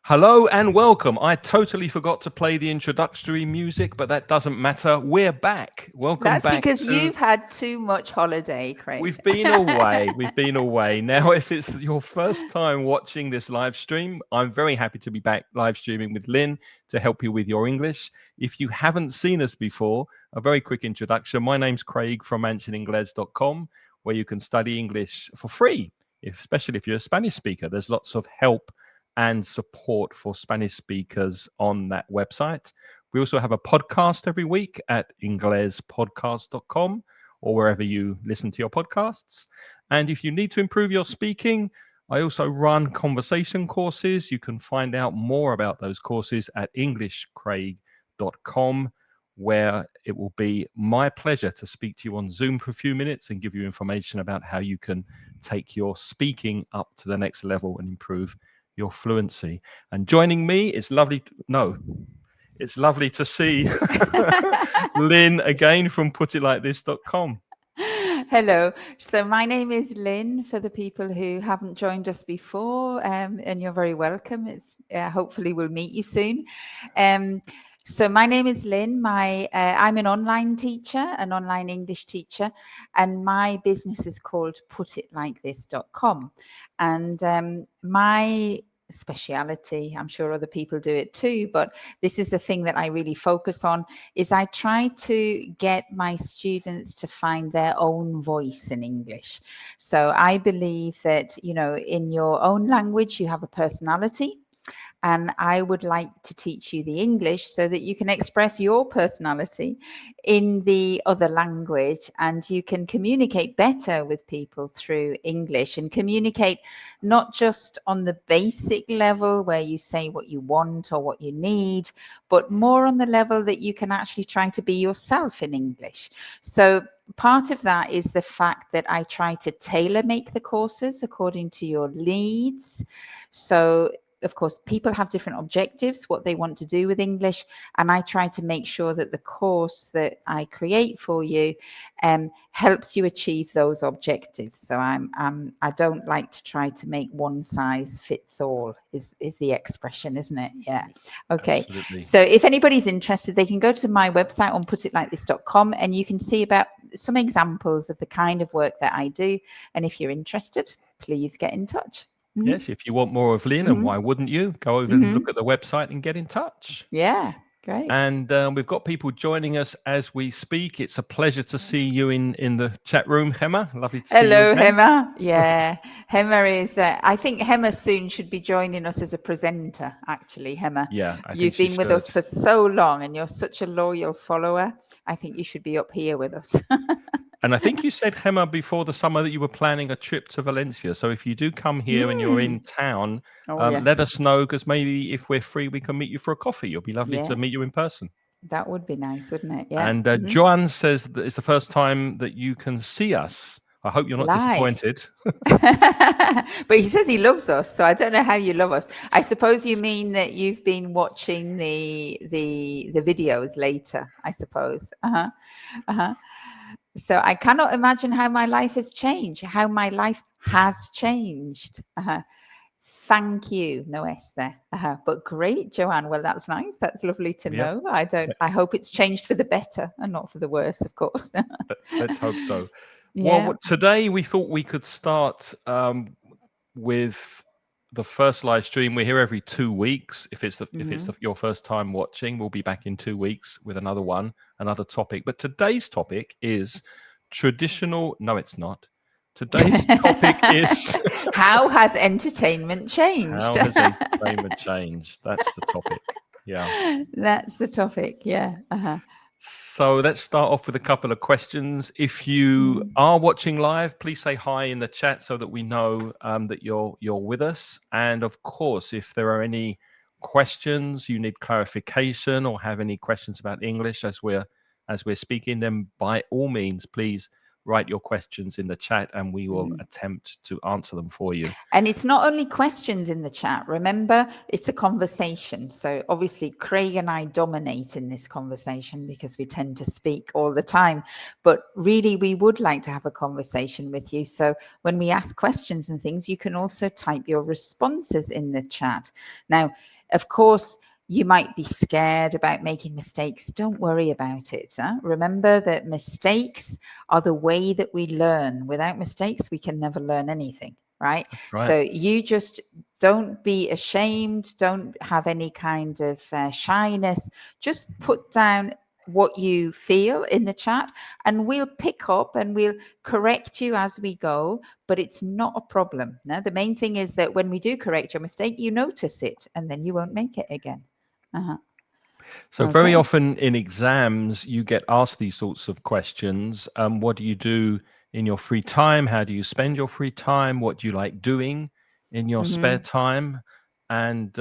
Hello and welcome. I totally forgot to play the introductory music, but that doesn't matter. We're back. Welcome That's back because to. you've had too much holiday, Craig. We've been away. We've been away. Now, if it's your first time watching this live stream, I'm very happy to be back live streaming with Lynne to help you with your English. If you haven't seen us before, a very quick introduction. My name's Craig from mansioningles.com, where you can study English for free, especially if you're a Spanish speaker. There's lots of help and support for Spanish speakers on that website. We also have a podcast every week at inglespodcast.com or wherever you listen to your podcasts. And if you need to improve your speaking, I also run conversation courses. You can find out more about those courses at englishcraig.com, where it will be my pleasure to speak to you on Zoom for a few minutes and give you information about how you can take your speaking up to the next level and improve your fluency. And joining me is it's lovely to see Lynne again from putitlikethis.com. Hello. So my name is Lynne for the people who haven't joined us before, and you're very welcome. It's hopefully we'll meet you soon. So my name is Lynne. I'm an online teacher, an online English teacher, and my business is called putitlikethis.com. And my speciality, I'm sure other people do it too, but this is the thing that I really focus on, is I try to get my students to find their own voice in English. So I believe that, in your own language, you have a personality. And I would like to teach you the English so that you can express your personality in the other language, and you can communicate better with people through English, and communicate not just on the basic level where you say what you want or what you need, but more on the level that you can actually try to be yourself in English. So part of that is the fact that I try to tailor make the courses according to your needs. So of course, people have different objectives, what they want to do with English, and I try to make sure that the course that I create for you helps you achieve those objectives. So I don't like to try to make one size fits all, is the expression, isn't it? Yeah. Okay. Absolutely. So if anybody's interested, they can go to my website on putitlikethis.com, and you can see about some examples of the kind of work that I do. And if you're interested, please get in touch. Yes, if you want more of Lynne, and why wouldn't you, go over and look at the website and get in touch. Yeah, great. And we've got people joining us as we speak. It's a pleasure to see you in the chat room, Hema. Lovely to see you Hello, again. Hema. Yeah, Hema is. I think Hema soon should be joining us as a presenter. Actually, Hema. Yeah, I think you've she been with should. us for so long, and you're such a loyal follower. I think you should be up here with us. And I think you said, Hema, before the summer that you were planning a trip to Valencia. So if you do come here and you're in town, yes. let us know, because maybe if we're free, we can meet you for a coffee. It'll be lovely to Yeah, meet you in person. that would be nice, wouldn't it? Yeah. And Joanne says that it's the first time that you can see us. I hope you're not Live. disappointed. But he says he loves us, so I don't know how you love us. I suppose you mean that you've been watching the videos later, I suppose. So I cannot imagine how my life has changed, Thank you. No S there. But great, Joanne. Well, that's nice. That's lovely to know. I hope it's changed for the better and not for the worse, of course. Let's hope so. Yeah. Well, today we thought we could start with the first live stream. We're here every 2 weeks. If it's your first time watching, we'll be back in 2 weeks with another topic. But today's topic is traditional. No, it's not. Today's topic is how has entertainment changed? How has entertainment changed? That's the topic. Yeah. That's the topic. Yeah. So let's start off with a couple of questions. If you are watching live, please say hi in the chat so that we know that you're with us. And of course, if there are any questions, you need clarification, or have any questions about English as we're speaking, then by all means, please write your questions in the chat and we will Mhm. attempt to answer them for you. And it's not only questions in the chat. Remember, it's a conversation. So obviously, Craig and I dominate in this conversation because we tend to speak all the time. But really, we would like to have a conversation with you. So when we ask questions and things, you can also type your responses in the chat. Now, of course, you might be scared about making mistakes. Don't worry about it. Remember that mistakes are the way that we learn. Without mistakes, we can never learn anything, right? Right. So you just don't be ashamed. Don't have any kind of shyness. Just put down what you feel in the chat and we'll pick up and we'll correct you as we go, but it's not a problem. No, the main thing is that when we do correct your mistake, you notice it and then you won't make it again. So very Okay. often in exams, you get asked these sorts of questions. What do you do in your free time? How do you spend your free time? What do you like doing in your spare Mm-hmm. time? And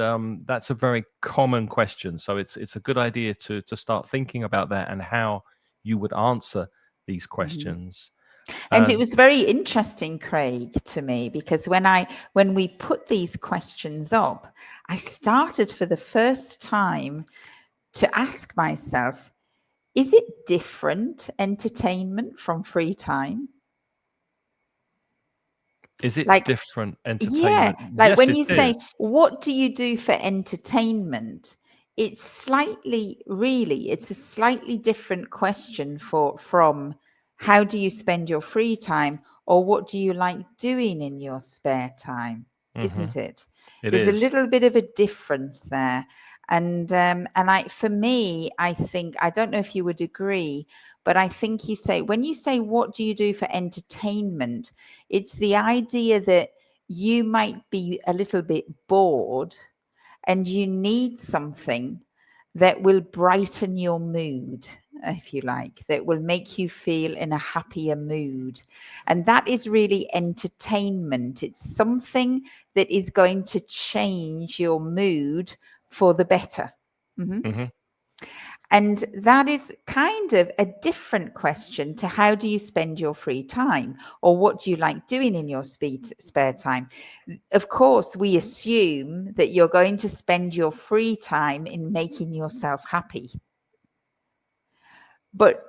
that's a very common question. So it's a good idea to start thinking about that and how you would answer these Mm-hmm. questions. And it Um, was very interesting, Craig, to me, because when we put these questions up, I started for the first time to ask myself, is it different entertainment from free time? is it Like, different yeah, entertainment? like Yes, when it you is. say, what do you do for entertainment? It's slightly, really, it's a slightly different question from how do you spend your free time or what do you like doing in your spare time, Hmm. isn't it? It There's a is. little bit of a difference there. And for me, I think, I don't know if you would agree, but I think when you say, what do you do for entertainment? It's the idea that you might be a little bit bored and you need something that will brighten your mood, if you like, that will make you feel in a happier mood. And that is really entertainment. It's something that is going to change your mood for the better. Mhm. Hmm. And that is kind of a different question to how do you spend your free time or what do you like doing in your spare time? Of course, we assume that you're going to spend your free time in making yourself happy. But,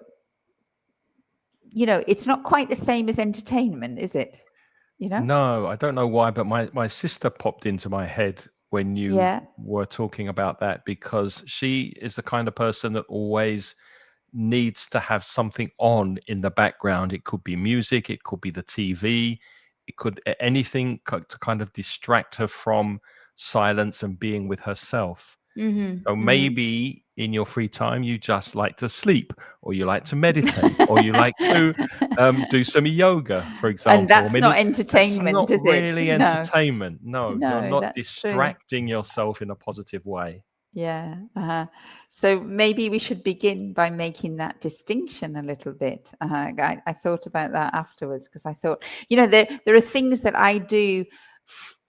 it's not quite the same as entertainment, is it? You know? No, I don't know why, but my sister popped into my head when you Yeah. were talking about that because she is the kind of person that always needs to have something on in the background. It could be music, it could be the TV, it could anything to kind of distract her from silence and being with herself. Mm-hmm. So Mm-hmm. maybe in your free time, you just like to sleep, or you like to meditate, or you like to do some yoga, for And example. I that's mean, not that's not entertainment, is it? really No, entertainment. No, you're no, not that's true. distracting yourself in a positive way. Yeah. So maybe we should begin by making that distinction a little bit. I thought about that afterwards because I thought, there are things that I do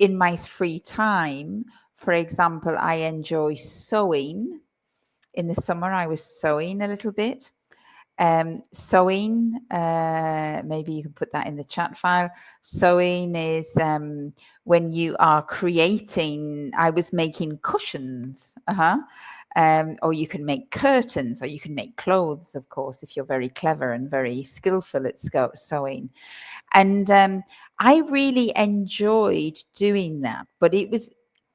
in my free time. For example, I enjoy sewing. In the summer, I was sewing a little bit. Sewing, maybe you can put that in the chat file. Sewing is when you are creating, I was making cushions, or you can make curtains, or you can make clothes, of course, if you're very clever and very skillful at sewing. And I really enjoyed doing that, but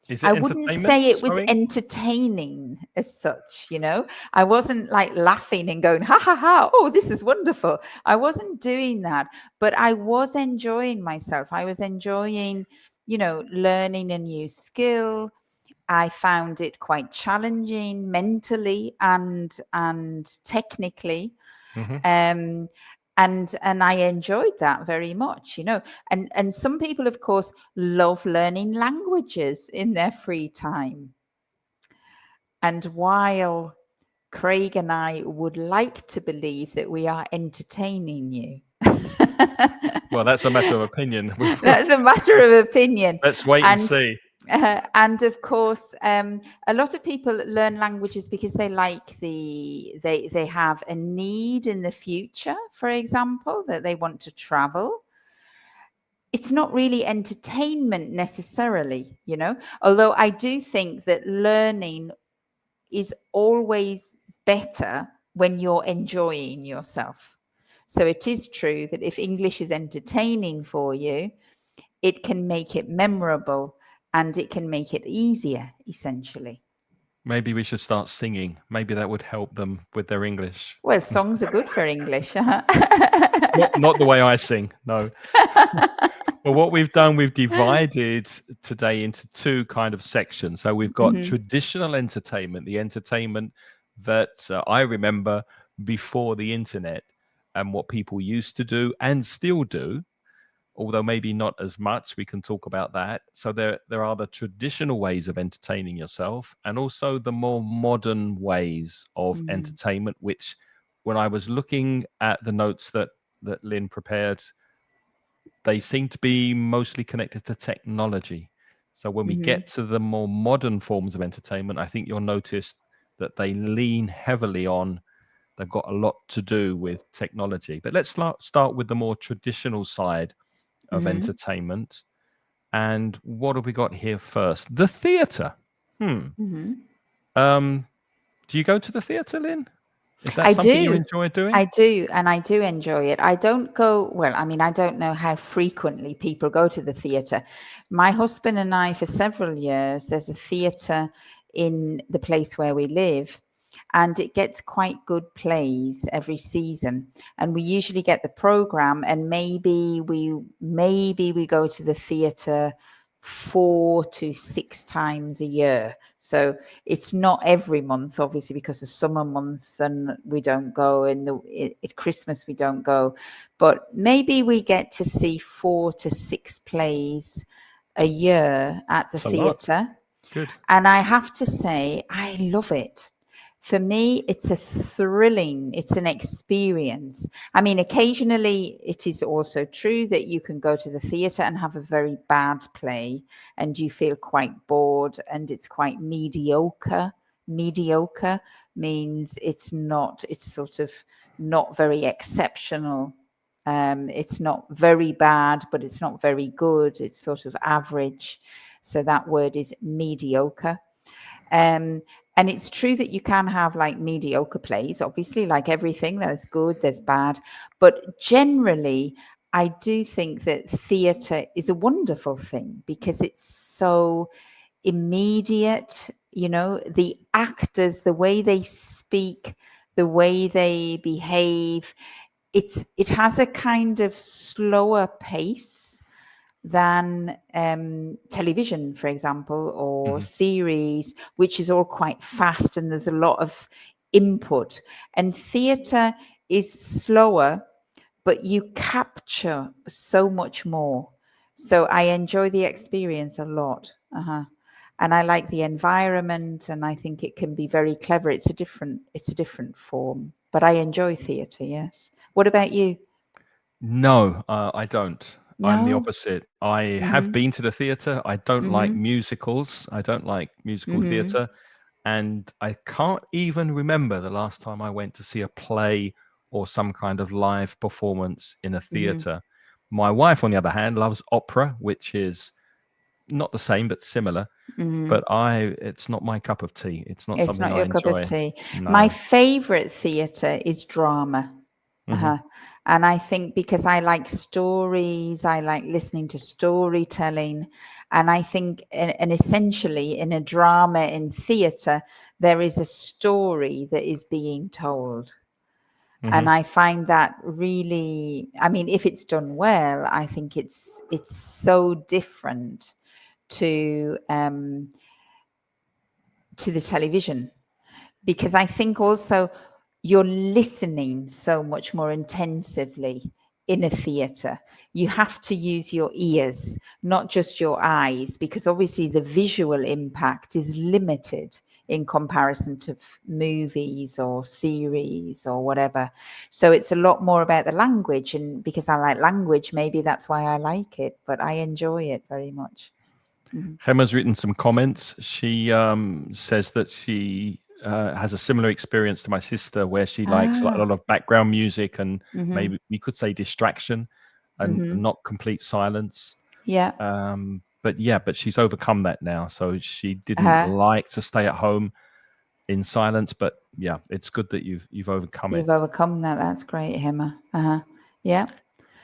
Is I it wouldn't entertainment, say it was sewing? entertaining as such. I wasn't like laughing and going, ha ha ha, oh, this is wonderful. I wasn't doing that, but I was enjoying myself. I was enjoying, learning a new skill. I found it quite challenging mentally and technically. Hmm. Um, and I enjoyed that very much. And some people, of course, love learning languages in their free time. And while Craig and I would like to believe that we are entertaining you, Well, that's a matter of opinion. that's a matter of opinion. Let's wait and And see. And of course, a lot of people learn languages because they like they have a need in the future, for example, that they want to travel. It's not really entertainment necessarily, although I do think that learning is always better when you're enjoying yourself. So it is true that if English is entertaining for you, it can make it memorable and it can make it easier, essentially. Maybe we should start singing. Maybe that would help them with their English. Well, songs are good for English. Not the way I sing, no. Well, what we've done, we've divided today into two kind of sections. So we've got Mhm, traditional entertainment, the entertainment that I remember before the internet and what people used to do and still do, although maybe not as much. We can talk about that. So there are the traditional ways of entertaining yourself and also the more modern ways of mhm, entertainment, which when I was looking at the notes that Lynn prepared, they seem to be mostly connected to technology. So when we mhm, get to the more modern forms of entertainment, I think you'll notice that they lean heavily on, they've got a lot to do with technology. But let's start with the more traditional side of mhm, entertainment. And what have we got here first? The theatre. Hmm. mhm. Um, do you go to the theatre, Lynn? Is that I something you do. enjoy doing? I do, and I do enjoy it. I don't go, well, I mean, I don't know how frequently people go to the theatre. My husband and I, for several years, there's a theatre in the place where we live, and it gets quite good plays every season. And we usually get the program, and maybe we go to the theatre 4 to 6 times a year. So it's not every month, obviously, because the summer months and we don't go, and at Christmas we don't go. But maybe we get to see 4 to 6 plays a year at the It's a lot. theatre. Good. And I have to say, I love it. For me, it's it's an experience. I mean, occasionally it is also true that you can go to the theatre and have a very bad play and you feel quite bored and it's quite mediocre. Mediocre means it's sort of not very exceptional. It's not very bad, but it's not very good. It's sort of average. So that word is mediocre. Um, and it's true that you can have like mediocre plays, obviously, like everything, there's good, there's bad. But generally, I do think that theatre is a wonderful thing because it's so immediate. The actors, the way they speak, the way they behave, it has a kind of slower pace than television, for example, or Hmm. series, which is all quite fast and there's a lot of input. And theatre is slower, but you capture so much more. So I enjoy the experience a lot. And I like the environment, and I think it can be very clever. It's a different form, but I enjoy theatre. Yes. What about you? No, I don't. I'm the No. opposite. I have Mhm. been to the theatre. I don't like Mhm. musicals. I don't like musical Mhm. theatre. And I can't even remember the last time I went to see a play or some kind of live performance in a Mhm. theatre. My wife, on the other hand, loves opera, which is not the same but similar. Mhm. But it's not my cup of tea. It's not It's something not I your cup of enjoy. tea. My No. favorite theatre is drama. Hmm. Uh-huh. And I think because I like stories, I like listening to storytelling. And I think, and essentially, in a drama in theatre, there is a story that is being told. Hmm. And I find that really, I mean, if it's done well, I think it's so different to the television, because I think also you're listening so much more intensively in a theatre. You have to use your ears, not just your eyes, because obviously the visual impact is limited in comparison to movies or series or whatever. So it's a lot more about the language. And because I like language, maybe that's why I like it, but I enjoy it very much. Mhm. Gemma's written some comments. She says that she has a similar experience to my sister, where she likes like a Ah. lot of background music and Mhm. maybe we could say distraction and Mhm. not complete silence. Yeah. But yeah, but she's overcome that now. So she didn't Uh-huh. like to stay at home in silence. But yeah, it's good that you've overcome it. You've overcome that. That's great, Emma. Uh-huh. Yeah.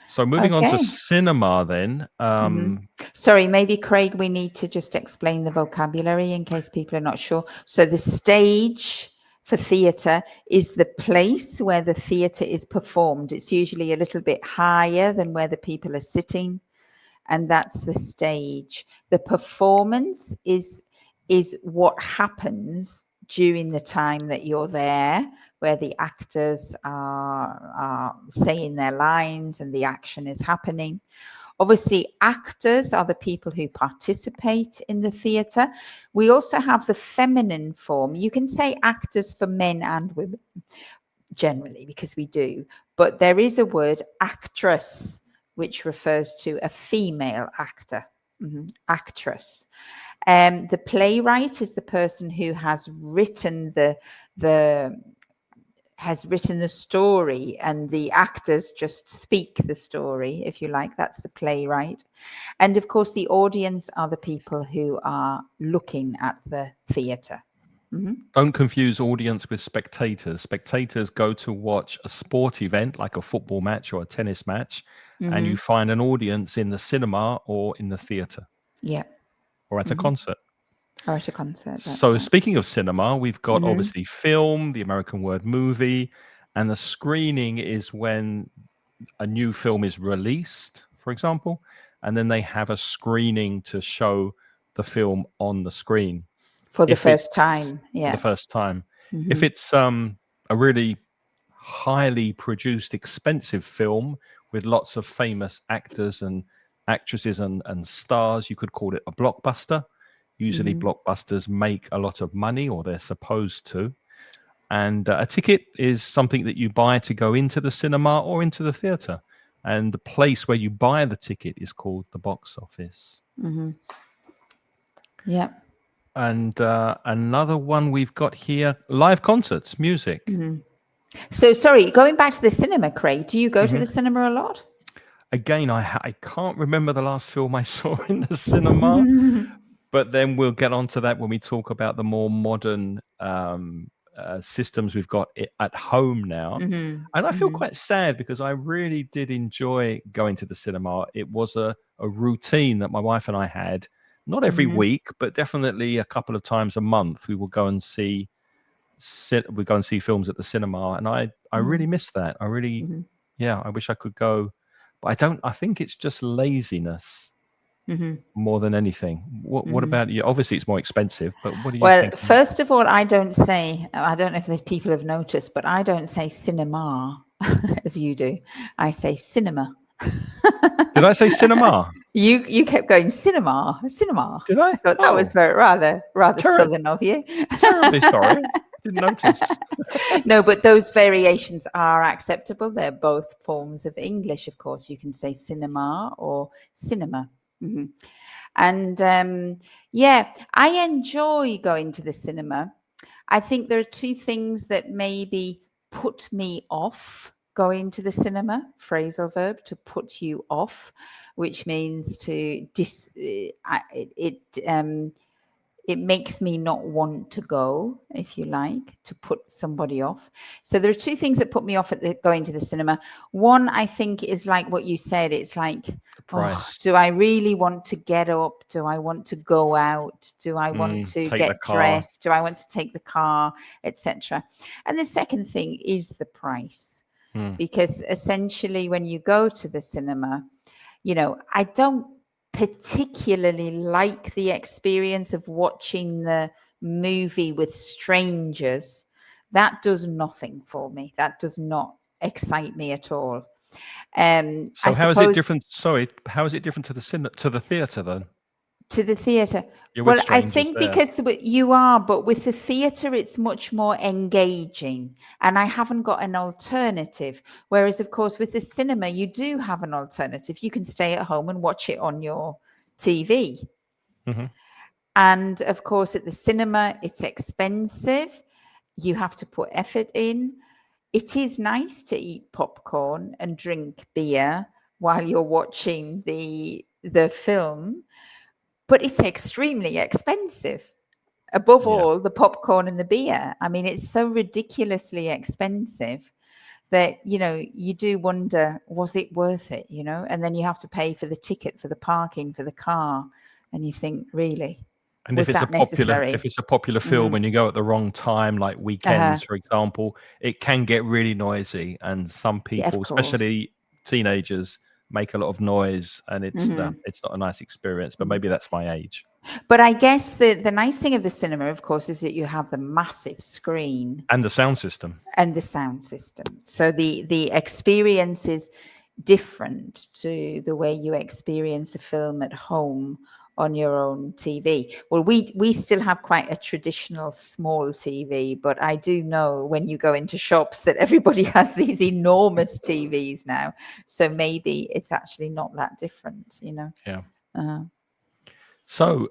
So moving on to Okay. cinema, then. hmm Sorry, maybe Craig, we need to just explain the vocabulary in case people are not sure. So the stage for theatre is the place where the theatre is performed. It's usually a little bit higher than where the people are sitting, and that's the stage. The performance is what happens during the time that you're there, where the actors are saying their lines and the action is happening. Obviously, actors are the people who participate in the theatre. We also have the feminine form. You can say actors for men and women generally, because we do, but there is a word actress, which refers to a female actor. Actress. The playwright is the person who has written the has written the story, and the actors just speak the story, if you like. That's the playwright. And of course, the audience are the people who are looking at the theatre. Don't confuse audience with spectators. Spectators go to watch a sport event like a football match or a tennis match, and you find an audience in the cinema or in the theatre Yeah. or at a concert. Or at a concert, that's So, right. speaking of cinema, we've got obviously film, the American word movie, and the screening is when a new film is released, for example, and then they have a screening to show the film on the screen. For the If first it's time, for the yeah. first time, if it's a really highly produced, expensive film with lots of famous actors and actresses and stars, you could call it a blockbuster. Usually, blockbusters make a lot of money, or they're supposed to. And a ticket is something that you buy to go into the cinema or into the theater. And the place where you buy the ticket is called the box office. Yeah. And another one we've got here, live concerts, music. So, sorry, going back to the cinema, Craig, do you go to Mhm. the cinema a lot? Again, I can't remember the last film I saw in the cinema, but then we'll get onto that when we talk about the more modern systems we've got at home now. And I feel quite sad because I really did enjoy going to the cinema. It was a routine that my wife and I had, not every week, but definitely a couple of times a month. We will go and see films at the cinema, and I really miss that. I really, yeah, I wish I could go, but I don't. I think it's just laziness more than anything. What about you? Obviously, it's more expensive, but what do you Well, think? first of all, I don't know if the people have noticed, but I don't say cinema as you do. I say cinema. Did I say cinema? You kept going cinema, cinema. Did I? I thought that was Oh, very rather ter- southern of you. terribly sorry. Didn't notice. No, but those variations are acceptable. They're both forms of English, of course. You can say cinema or cinema. And yeah, I enjoy going to the cinema. I think there are two things that maybe put me off going to the cinema, phrasal verb, to put you off, which means to it makes me not want to go, if you like, to put somebody off. So there are two things that put me off at going to the cinema. One, I think, is like what you said. It's like, The oh, price. do I really want to get up? Do I want to go out? Do I want to Take the get car. dressed? Do I want to take the car, etc.? And the second thing is the price, because essentially when you go to the cinema, I don't particularly like the experience of watching the movie with strangers. That does nothing for me. That does not excite me at all. I So how is it suppose different? Sorry, how is it different to the theater then? to the theatre. You're with Well, I strangers think there. because you are, but with the theatre, it's much more engaging, and I haven't got an alternative. Whereas, of course, with the cinema, you do have an alternative. You can stay at home and watch it on your TV. Hmm. And of course, at the cinema, it's expensive. You have to put effort in. It is nice to eat popcorn and drink beer while you're watching the film, but it's extremely expensive. Above Yeah. all, the popcorn and the beer. I mean, it's so ridiculously expensive that, you do wonder, was it worth it, And then you have to pay for the ticket, for the parking, for the car. And you think, really, And was that if necessary? it's a popular film Mm. and you go at the wrong time, like Uh-huh. weekends, for example, it can get really noisy. And some Yeah, of people, course. especially teenagers, make a lot of noise, and Hmm. it's not a nice experience. But maybe that's my age. But I guess the nice thing of the cinema, of course, is that you have the massive screen And the sound system. and the sound system. So the experience is different to the way you experience a film at home on your own TV. Well, we still have quite a traditional small TV, but I do know when you go into shops that everybody has these enormous TVs now. So maybe it's actually not that different. Yeah. Uh, So,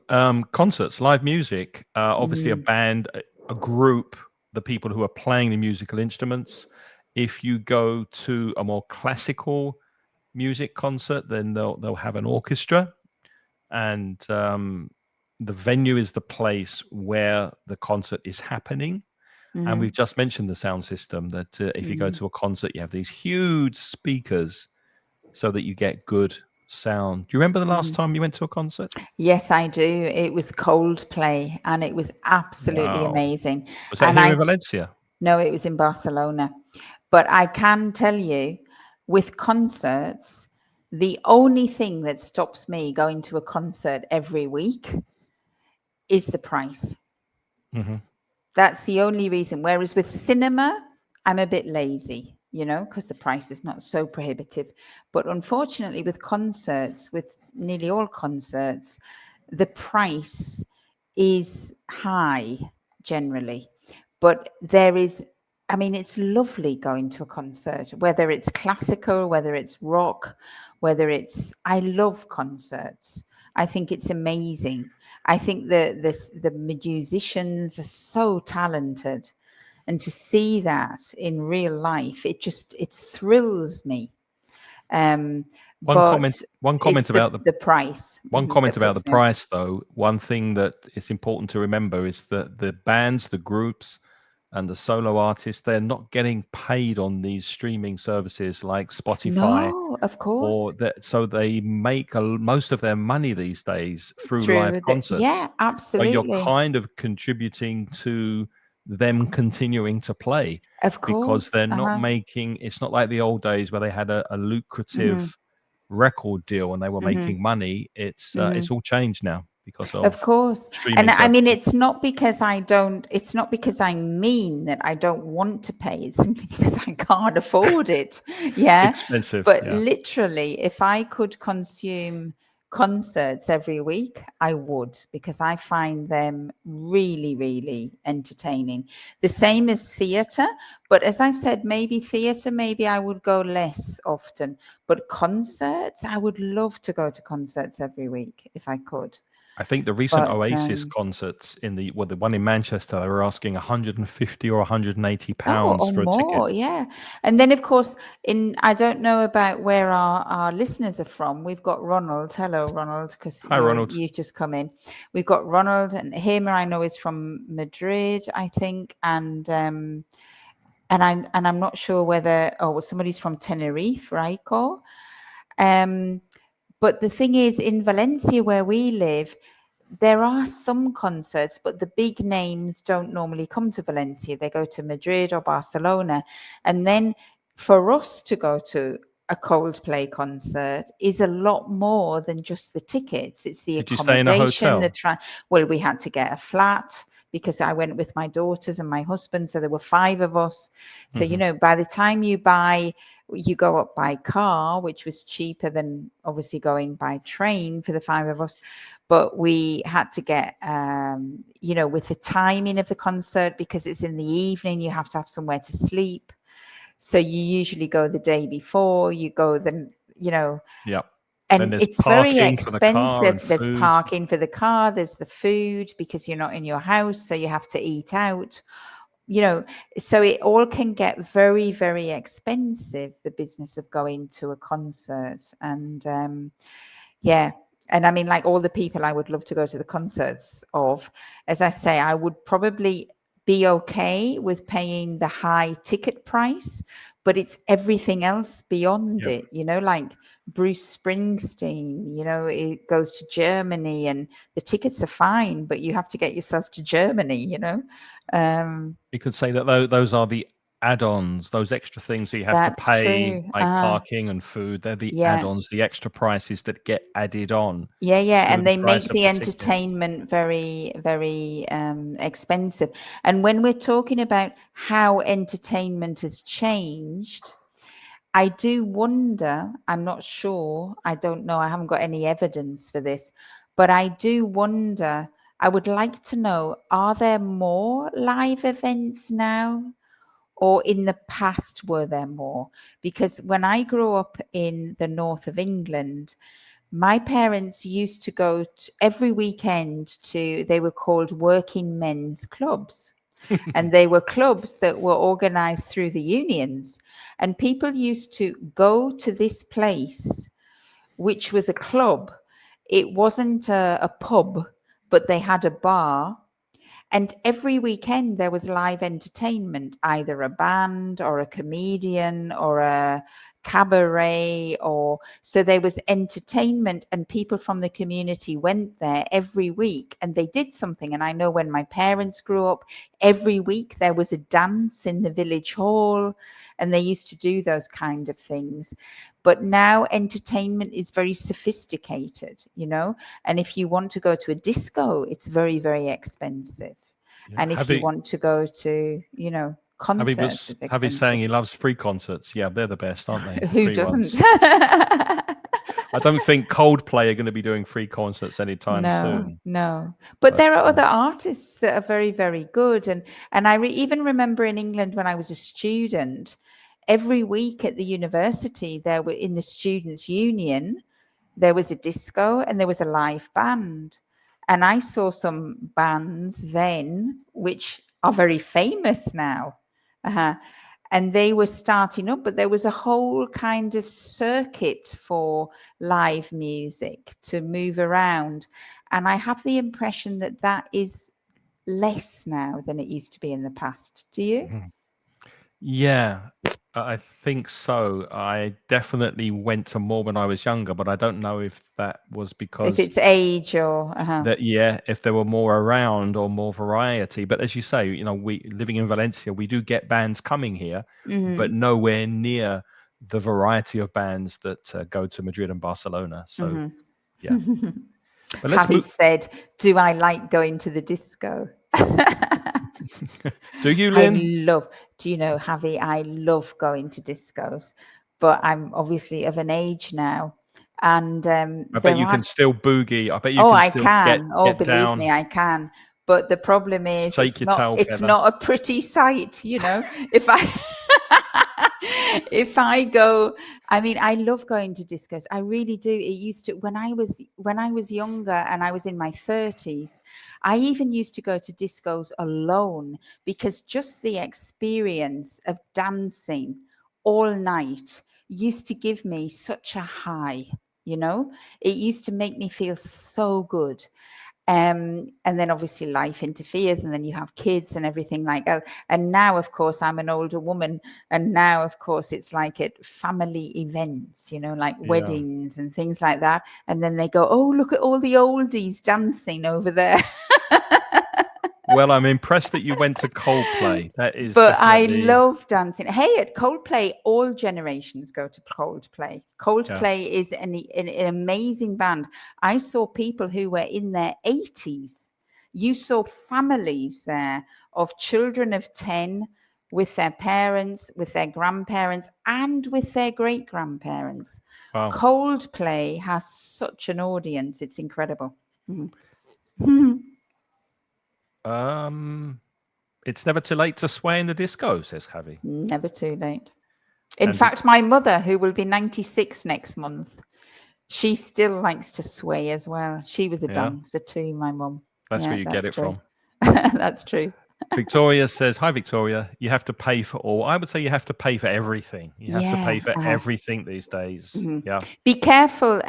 concerts, live music, obviously a mm, band, a group, the people who are playing the musical instruments. If you go to a more classical music concert, then they'll have an orchestra, and the venue is the place where the concert is happening. And mm, we've just mentioned the sound system that if you go mm, to a concert, you have these huge speakers so that you get good sound. Do you remember the last mm. time you went to a concert? Yes, I do. It was Coldplay and it was absolutely Wow. amazing. Was that And here I in Valencia? know it was in Barcelona. But I can tell you, with concerts, the only thing that stops me going to a concert every week is the price. Hmm. That's the only reason. Whereas with cinema, I'm a bit lazy, because the price is not so prohibitive. But unfortunately, with concerts, with nearly all concerts, the price is high generally. But I mean, it's lovely going to a concert, whether it's classical, whether it's rock, I love concerts. I think it's amazing. I think the musicians are so talented, and to see that in real life, it thrills me. Um, One comment, but one it's comment about the the price one comment that about the puts me off. price, though. One thing that is important to remember is that the bands, the groups, and the solo artists, they're not getting paid on these streaming services like Spotify No, of or course. that. So they make most of their money these days through live Through concerts. yeah, So you're absolutely. kind of contributing to them continuing to play Of because course. they're not Uh-huh. making. It's not like the old days where they had a Hmm. lucrative record deal and they were Hmm. making money. Hmm. It's all changed now because Of of course. And streaming I mean, services. it's not because I mean that I don't want to pay. It's simply because I can't afford it. It's Yeah. expensive. But Yeah. literally, if I could consume concerts every week, I would, because I find them really, really entertaining. The same as theatre. But as I said, maybe I would go less often. But concerts, I would love to go to concerts every week if I could. I think the recent But Oasis concerts the one in Manchester, they were asking 150 or 180 oh, pounds or for a ticket. more, yeah. And then of course, I don't know about where our listeners are from. We've got Ronald. Hello, Ronald, because Hi, Ronald. you've just come in. We've got Ronald, and him I know is from Madrid, I think, and I'm not sure whether somebody's from Tenerife, Raiko. Um, but the thing is, in Valencia, where we live, there are some concerts, but the big names don't normally come to Valencia. They go to Madrid or Barcelona. And then for us to go to a Coldplay concert is a lot more than just the tickets. It's the Did you stay in a accommodation, hotel? well, we had to get a flat because I went with my daughters and my husband. So there were 5 of us. So, Hmm. by the time you go up by car, which was cheaper than obviously going by train for the 5 of us. But we had to get, with the timing of the concert, because it's in the evening, you have to have somewhere to sleep. So you usually go the day before, you go Yeah. Then And there's it's very parking for the car expensive. and There's food. parking for the car, there's the food because you're not in your house, so you have to eat out. You know, so it all can get very, very expensive, the business of going to a concert. And yeah. And I mean, like all the people I would love to go to the concerts of, as I say, I would probably be okay with paying the high ticket price, but it's everything else beyond Yep. it, you know, like Bruce Springsteen, you know, it goes to Germany and the tickets are fine, but you have to get yourself to Germany, you know. You could say that those are the add-ons, those extra things that you have to That's pay, true. like parking and food. They're the Yeah. add-ons, the extra prices that get added on Yeah, yeah, to and the they price make of the the ticket. entertainment very, very expensive. And when we're talking about how entertainment has changed, I do wonder, I'm not sure, I don't know, I haven't got any evidence for this, but I do wonder, I would like to know, are there more live events now? Or in the past, were there more? Because when I grew up in the north of England, my parents used to go every weekend to, they were called working men's clubs. And they were clubs that were organized through the unions. And people used to go to this place, which was a club. It wasn't a pub, but they had a bar. And every weekend there was live entertainment, either a band or a comedian or a cabaret, or so there was entertainment, and people from the community went there every week and they did something. And I know when my parents grew up, every week there was a dance in the village hall, and they used to do those kind of things. But now entertainment is very sophisticated, you know, and if you want to go to a disco, it's very, very expensive. Yeah. And if you want to go to, you know, concerts, it's Javi saying expensive. he loves free concerts. Yeah, they're the best, aren't they? The Who free doesn't? ones. I don't think Coldplay are going to be doing free concerts anytime No, soon. no. But But there are other artists that are very, very good. And I even remember in England when I was a student, every week at the university, there were in the students' union, there was a disco and there was a live band. And I saw some bands then which are very famous now. Uh-huh. And they were starting up, but there was a whole kind of circuit for live music to move around. And I have the impression that that is less now than it used to be in the past. Do you? yeah, I think so. I definitely went to more when I was younger, but I don't know if that was If because it's age or, that, yeah, if there were more around or more variety. But as you say, you know, we living in Valencia, we do get bands coming here, but nowhere near the variety of bands that go to Madrid and Barcelona. So yeah, but let's Javi move. said, do I like going to the disco? Do you, I Lynn? love, do you know, Javi, I love going to discos, but I'm obviously of an age now. And I bet there you can aren't, still boogie. I bet you oh, can I still get can. Oh, get believe me, down, I can. But the problem is shake your tail it's feather. not a pretty sight, you know. If I if I go, I mean, I love going to discos. I really do. It used to when I was younger and I was in my 30s, I even used to go to discos alone because just the experience of dancing all night used to give me such a high, you know. It used to make me feel so good. And then obviously life interferes, and then you have kids and everything like that. And now, of course, I'm an older woman, and now, of course, it's like at family events, you know, like Yeah. weddings and things like that. And then they go, "Oh, look at all the oldies dancing over there." Well, I'm impressed that you went to Coldplay. That is But I definitely, love dancing. Hey, at Coldplay, all generations go to Coldplay. yeah. Coldplay is an amazing band. I saw people who were in their 80s. You saw families there of children of 10 with their parents, with their grandparents, and with their great grandparents. Wow. Coldplay has such an audience. It's incredible. Mhm. Um, it's never too late to sway in the disco, says Javi. Never too late. In And fact, my mother, who will be 96 next month, She still likes to sway as well. She was a Yeah, dancer too, my mum. that's where Yeah, you get that's it true. from. That's true. Victoria says, "Hi, Victoria. You have to pay for all." I would say you have to pay for everything. You have to Yeah. pay for everything these days. Mhm. Yeah. Be careful,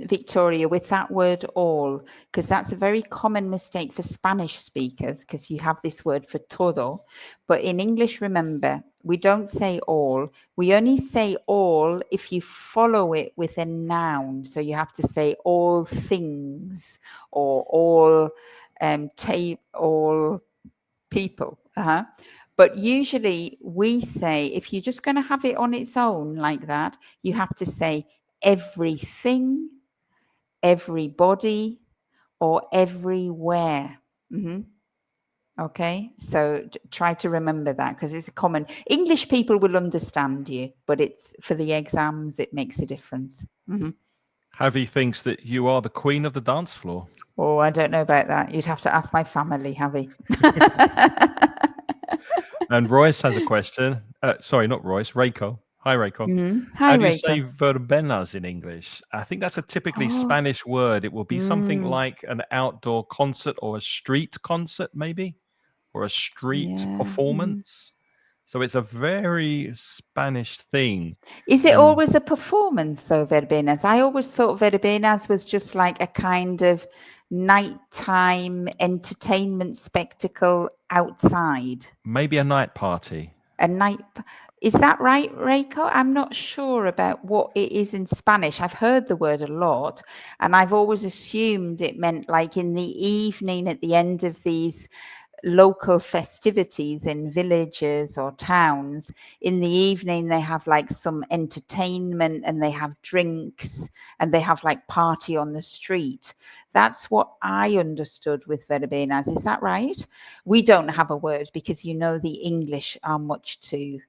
Victoria, with that word all, because that's a very common mistake for Spanish speakers, because you have this word for todo. But in English, remember, we don't say all. We only say all if you follow it with a noun. So you have to say all things or all all people. But usually we say, if you're just going to have it on its own like that, you have to say everything, everybody, or everywhere. Mm-hmm. Okay, so try to remember that, because it's a common. English people will understand you, but it's for the exams, it makes a difference. Mm-hmm. Javi thinks that you are the queen of the dance floor. Oh, I don't know about that. You'd have to ask my family, Javi. And Royce has a question. Sorry, not Royce, Reiko. Hi, Reiko. Mm-hmm. How Hi, do you say Reiko. verbenas in English? I think that's a typically Oh, Spanish word. It will be something mm, like an outdoor concert or a street concert, maybe, or a street yeah. Mhm. performance. So it's a very Spanish thing. Is it And always a performance, though, verbenas? I always thought verbenas was just like a kind of nighttime entertainment spectacle outside. maybe a night party. A night. Is that right, Reiko? I'm not sure about what it is in Spanish. I've heard the word a lot, and I've always assumed it meant like in the evening at the end of these local festivities in villages or towns. In the evening they have like some entertainment and they have drinks and they have like party on the street. That's what I understood with verbenas. Is that right? We don't have a word because the English are much too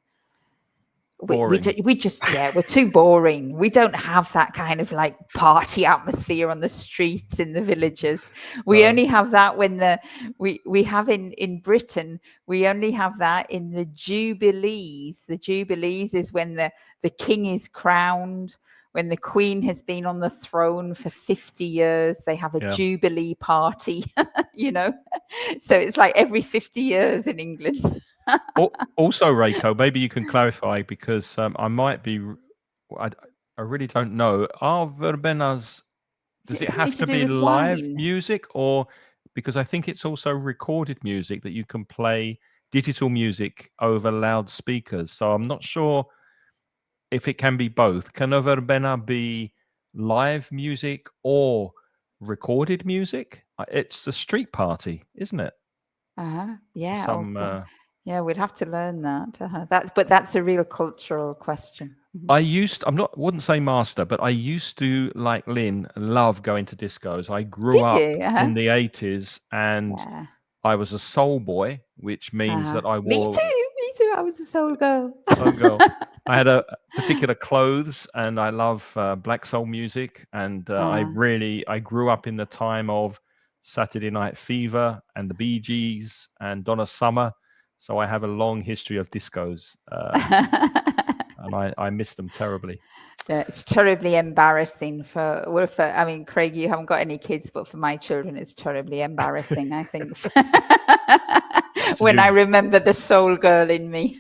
Boring. we just we're too boring. We don't have that kind of like party atmosphere on the streets in the villages. We No. only have that when we have in Britain, we only have that in the jubilees. The jubilees is when the king is crowned, when the queen has been on the throne for 50 years. They have a Yeah. jubilee party. So it's like every 50 years in England. Also, Reiko, maybe you can clarify because I might be. I, I really don't know. Are verbenas? Is Does it it something have to to do be with live wine? music, or because I think it's also recorded music that you can play digital music over loudspeakers. So I'm not sure if it can be both. Can a verbena be live music or recorded music? It's a street party, isn't it? For Yeah. Oh, some, yeah. We'd have to learn that. But that's a real cultural question. Mhm. I'm not, wouldn't say master, but I used to, like Lynn, love going to discos. I grew Did up you? in the 80s and Yeah. I was a soul boy, which means that I Me wore too. Me too. I was a soul girl. soul girl. I had a particular clothes, and I love black soul music. And uh, I grew up in the time of Saturday Night Fever and the Bee Gees and Donna Summer. So I have a long history of discos, and I miss them terribly. Yeah, it's terribly embarrassing for I mean, Craig, you haven't got any kids, but for my children, it's terribly embarrassing, I think, Did when I you? remember the soul girl in me.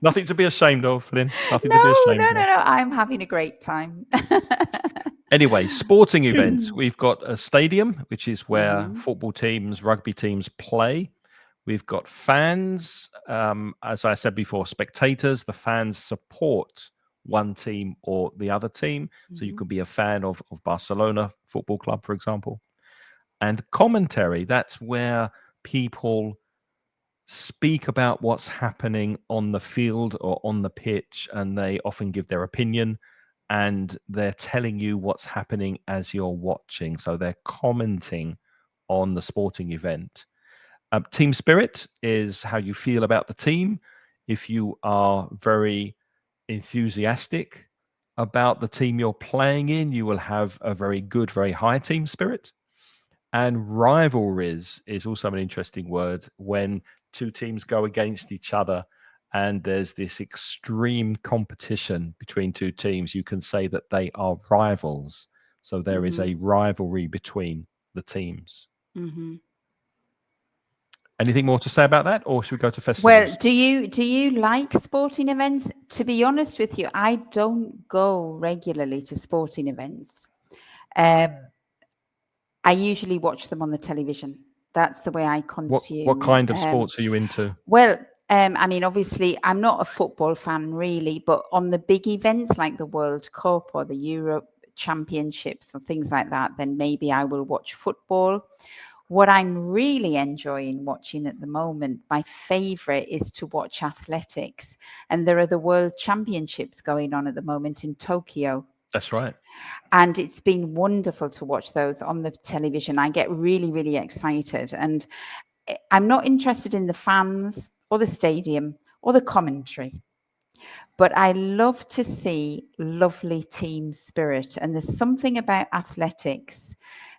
Nothing to be ashamed of, Lynn. Nothing to be No, ashamed no, no, of. no. I'm having a great time. Anyway, sporting events. We've got a stadium, which is where Mhm. football teams, rugby teams play. We've got fans. As I said before, spectators. The fans support one team or the other team. So you Mhm. could be a fan of Barcelona Football Club, for example. And commentary. That's where people speak about what's happening on the field or on the pitch, and they often give their opinion and they're telling you what's happening as you're watching. So they're commenting on the sporting event. Team spirit is how you feel about the team. If you are very enthusiastic about the team you're playing in, you will have a very good, very high team spirit. And rivalries is also an interesting word when two teams go against each other and there's this extreme competition between two teams, you can say that they are rivals. So there is a rivalry between the teams. Mm-hmm. Anything more to say about that, or should we go to Well, festivals? do you like sporting events? To be honest with you, I don't go regularly to sporting events. Um, I usually watch them on the television. That's the way I What consume. kind of sports are you into? Well, I mean, obviously, I'm not a football fan really, but on the big events like the World Cup or the Europe Championships or things like that, then maybe I will watch football. What I'm really enjoying watching at the moment, my favorite is to watch athletics. And there are the World Championships going on at the moment in Tokyo. That's right. And it's been wonderful to watch those on the television. I get really, really excited. And I'm not interested in the fans or the stadium or the commentary, but I love to see lovely team spirit. And there's something about athletics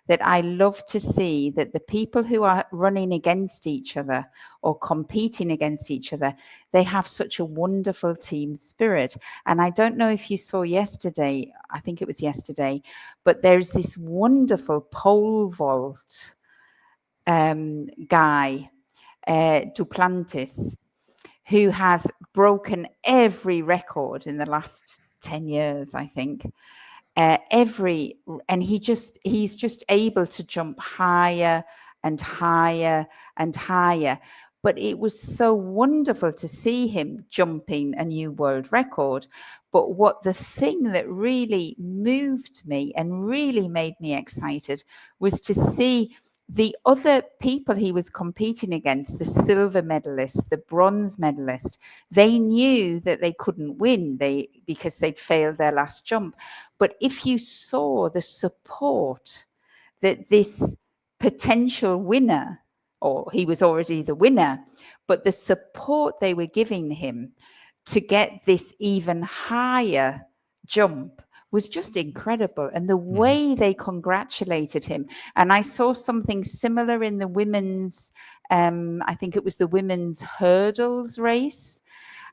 that I love to see, that the people who are running against each other or competing against each other, they have such a wonderful team spirit. And I don't know if you saw yesterday, I think it was yesterday, but there's this wonderful pole vault guy, Duplantis, who has broken every record in the last 10 years, I think. And he's just able to jump higher and higher and higher. But it was so wonderful to see him jumping a new world record. But what the thing that really moved me and really made me excited was to see the other people he was competing against, the silver medalist, the bronze medalist. They knew that they couldn't win because they'd failed their last jump. But if you saw the support that this potential winner, or he was already the winner, but the support they were giving him to get this even higher jump was just incredible. And the way they congratulated him. And I saw something similar in the women's, I think it was the women's hurdles race.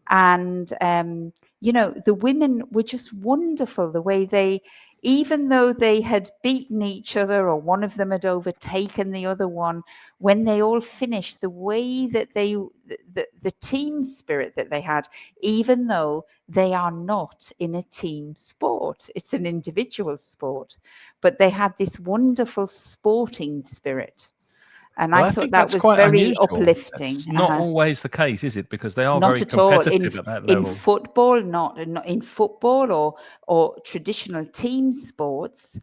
And, the women were just wonderful, the way they, even though they had beaten each other or one of them had overtaken the other one, when they all finished, the way that the team spirit that they had, even though they are not in a team sport, it's an individual sport, but they had this wonderful sporting spirit. And Well, I I thought think that that's was quite very unusual. uplifting. That's not always the case, is it? Because they are Not very at all. In competitive at that in level. football, not in football or traditional team sports,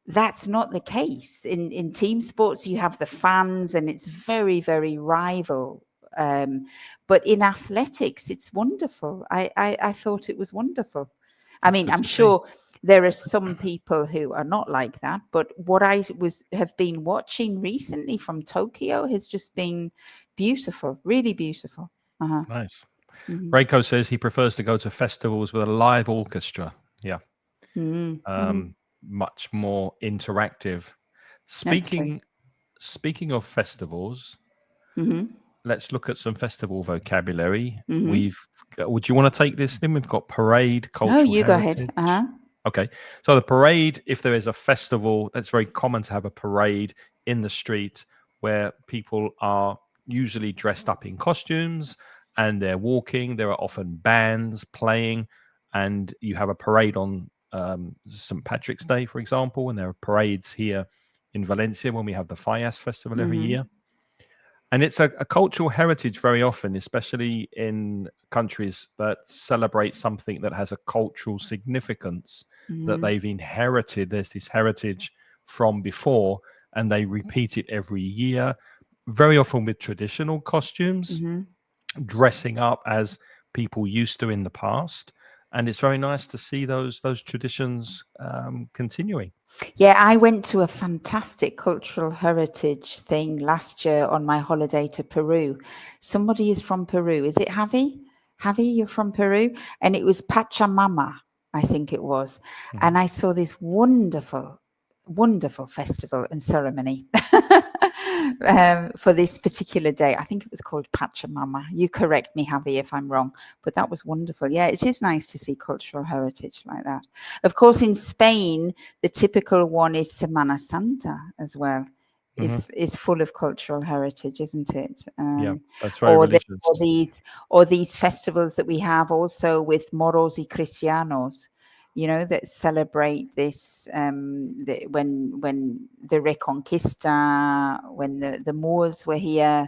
that's not the case. In team sports, you have the fans, and it's very, very rival. But in athletics, it's wonderful. I thought it was wonderful. I That's mean, good I'm to see. sure there are some people who are not like that, but what I have been watching recently from Tokyo has just been beautiful, really beautiful. Uh-huh. Nice. Mhm. Reiko says he prefers to go to festivals with a live orchestra. Yeah. Mhm. Mhm. Much more interactive. That's true. Speaking of festivals, Mhm. let's look at some festival vocabulary. Mhm. Would you want to take this, Then we've got parade, Oh, cultural you go ahead. heritage. Okay. So the parade, if there is a festival, that's very common to have a parade in the street where people are usually dressed up in costumes and they're walking. There are often bands playing, and you have a parade on St. Patrick's Day, for example, and there are parades here in Valencia when we have the Fallas Festival every year. Mhm. And it's a cultural heritage very often, especially in countries that celebrate something that has a cultural significance that Mhm. they've inherited. There's this heritage from before, and they repeat it every year, very often with traditional costumes, Mhm. dressing up as people used to in the past. And it's very nice to see those traditions continuing. Yeah, I went to a fantastic cultural heritage thing last year on my holiday to Peru. Somebody is from Peru. Is it Javi? Javi, you're from Peru? And it was Pachamama, I think it was. Mhm. And I saw this wonderful, wonderful festival and ceremony. for this particular day. I think it was called Pachamama. You correct me, Javi, if I'm wrong, but that was wonderful. Yeah, it is nice to see cultural heritage like that. Of course, in Spain, the typical one is Semana Santa as well. Hmm. Is full of cultural heritage, isn't it? Yeah, that's very religious. Or these festivals that we have also with Moros y Cristianos, that celebrate this, when the Reconquista, when the Moors were here.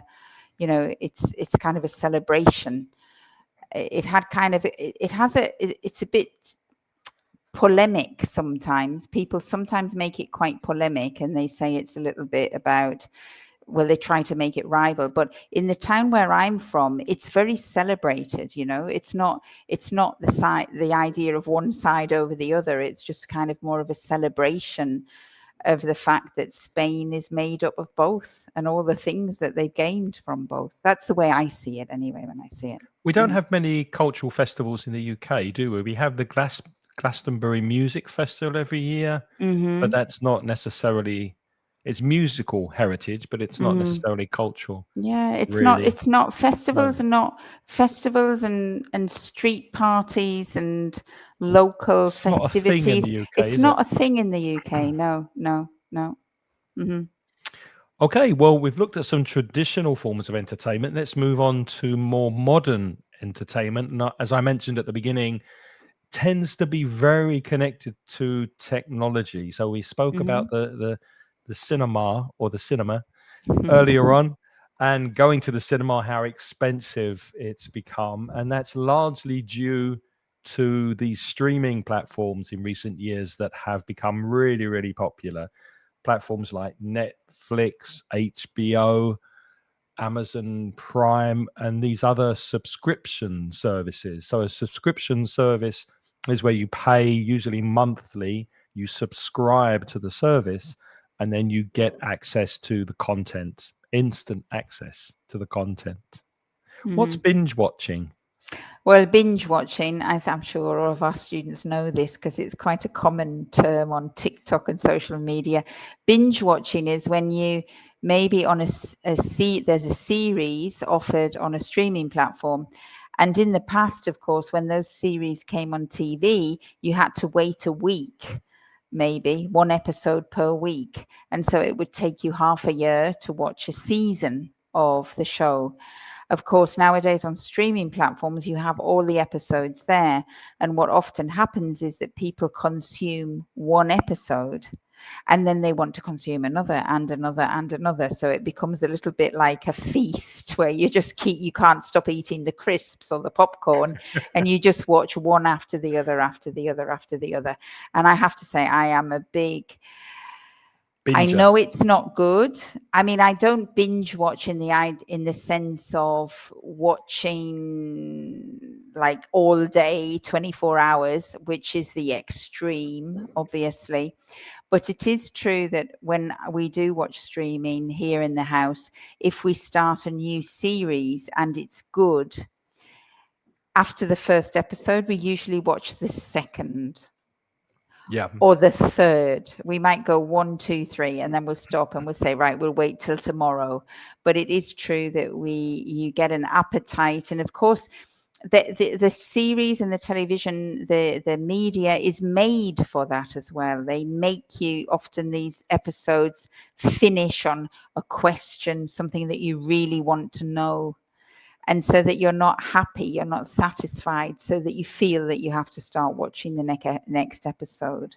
It's kind of a celebration. It had kind of it has a it's a bit polemic sometimes. People sometimes make it quite polemic, and they say it's a little bit about, well, they try to make it rival. But in the town where I'm from, it's very celebrated. It's not the idea of one side over the other. It's just kind of more of a celebration of the fact that Spain is made up of both and all the things that they've gained from both. That's the way I see it anyway, when I see it. We don't have many cultural festivals in the UK, do we? We have the Glastonbury Music Festival every year, but that's not necessarily, it's musical heritage, but it's not necessarily cultural, Yeah, really. it's not No, festivals, and not festivals and street parties and local it's not a thing in festivities. the UK, It's is it? not a thing in the UK. No, no, no. Hmm. Okay, well, we've looked at some traditional forms of entertainment. Let's move on to more modern entertainment. And as I mentioned at the beginning, tends to be very connected to technology. So we spoke about Hmm. the cinema, or the cinema, earlier on, and going to the cinema, how expensive it's become, and that's largely due to these streaming platforms in recent years that have become really, really popular. Platforms like Netflix, HBO, Amazon Prime, and these other subscription services. So a subscription service is where you pay, usually monthly, you subscribe to the service, and then you get access to the content, instant access to the content. What's Hmm. binge watching? Well, binge watching, as I'm sure all of our students know this because it's quite a common term on TikTok and social media. Binge watching is when you maybe on there's a series offered on a streaming platform. And in the past, of course, when those series came on TV, you had to wait a week, maybe one episode per week. And so it would take you half a year to watch a season of the show. Of course, nowadays on streaming platforms, you have all the episodes there. And what often happens is that people consume one episode and then they want to consume another and another and another. So it becomes a little bit like a feast where you can't stop eating the crisps or the popcorn, and you just watch one after the other, after the other, after the other. And I have to say, I am a big, I Binger. know it's not good. I mean, I don't binge watch in the sense of watching like all day, 24 hours, which is the extreme, obviously. But it is true that when we do watch streaming here in the house, if we start a new series and it's good, after the first episode, we usually watch the second Yeah. or the third. We might go 1, 2, 3, and then we'll stop and we'll say, right, we'll wait till tomorrow. But it is true that you get an appetite. And of course, the series and the television, the media is made for that as well. They make you, often these episodes finish on a question, something that you really want to know. And so that you're not happy, you're not satisfied, so that you feel that you have to start watching the next episode.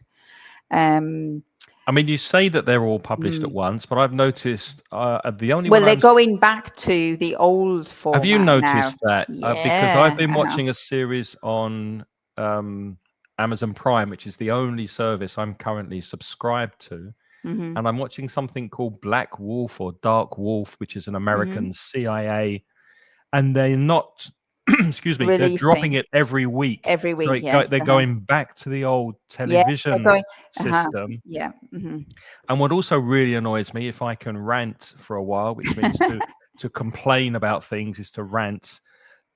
Um, I mean, you say that they're all published at mm. once, but I've noticed the only one Well, they're I'm. going back to the old Have you format now. noticed that? Because I've Yeah. been Uh-huh. watching a series on um, Amazon Prime, which is the only service I'm currently subscribed to, Hmm. and I'm watching something called Black Wolf or Dark Wolf, which is an Hmm. American CIA, and they're not. Excuse me, they're dropping Releasing it every week, every so week. Yes. they're Uh-huh. going back to the old Yeah. They're television going. Uh-huh. system. Yeah. Hmm. And what also really annoys me, if I can rant for a while, which means to complain about things, is to rant.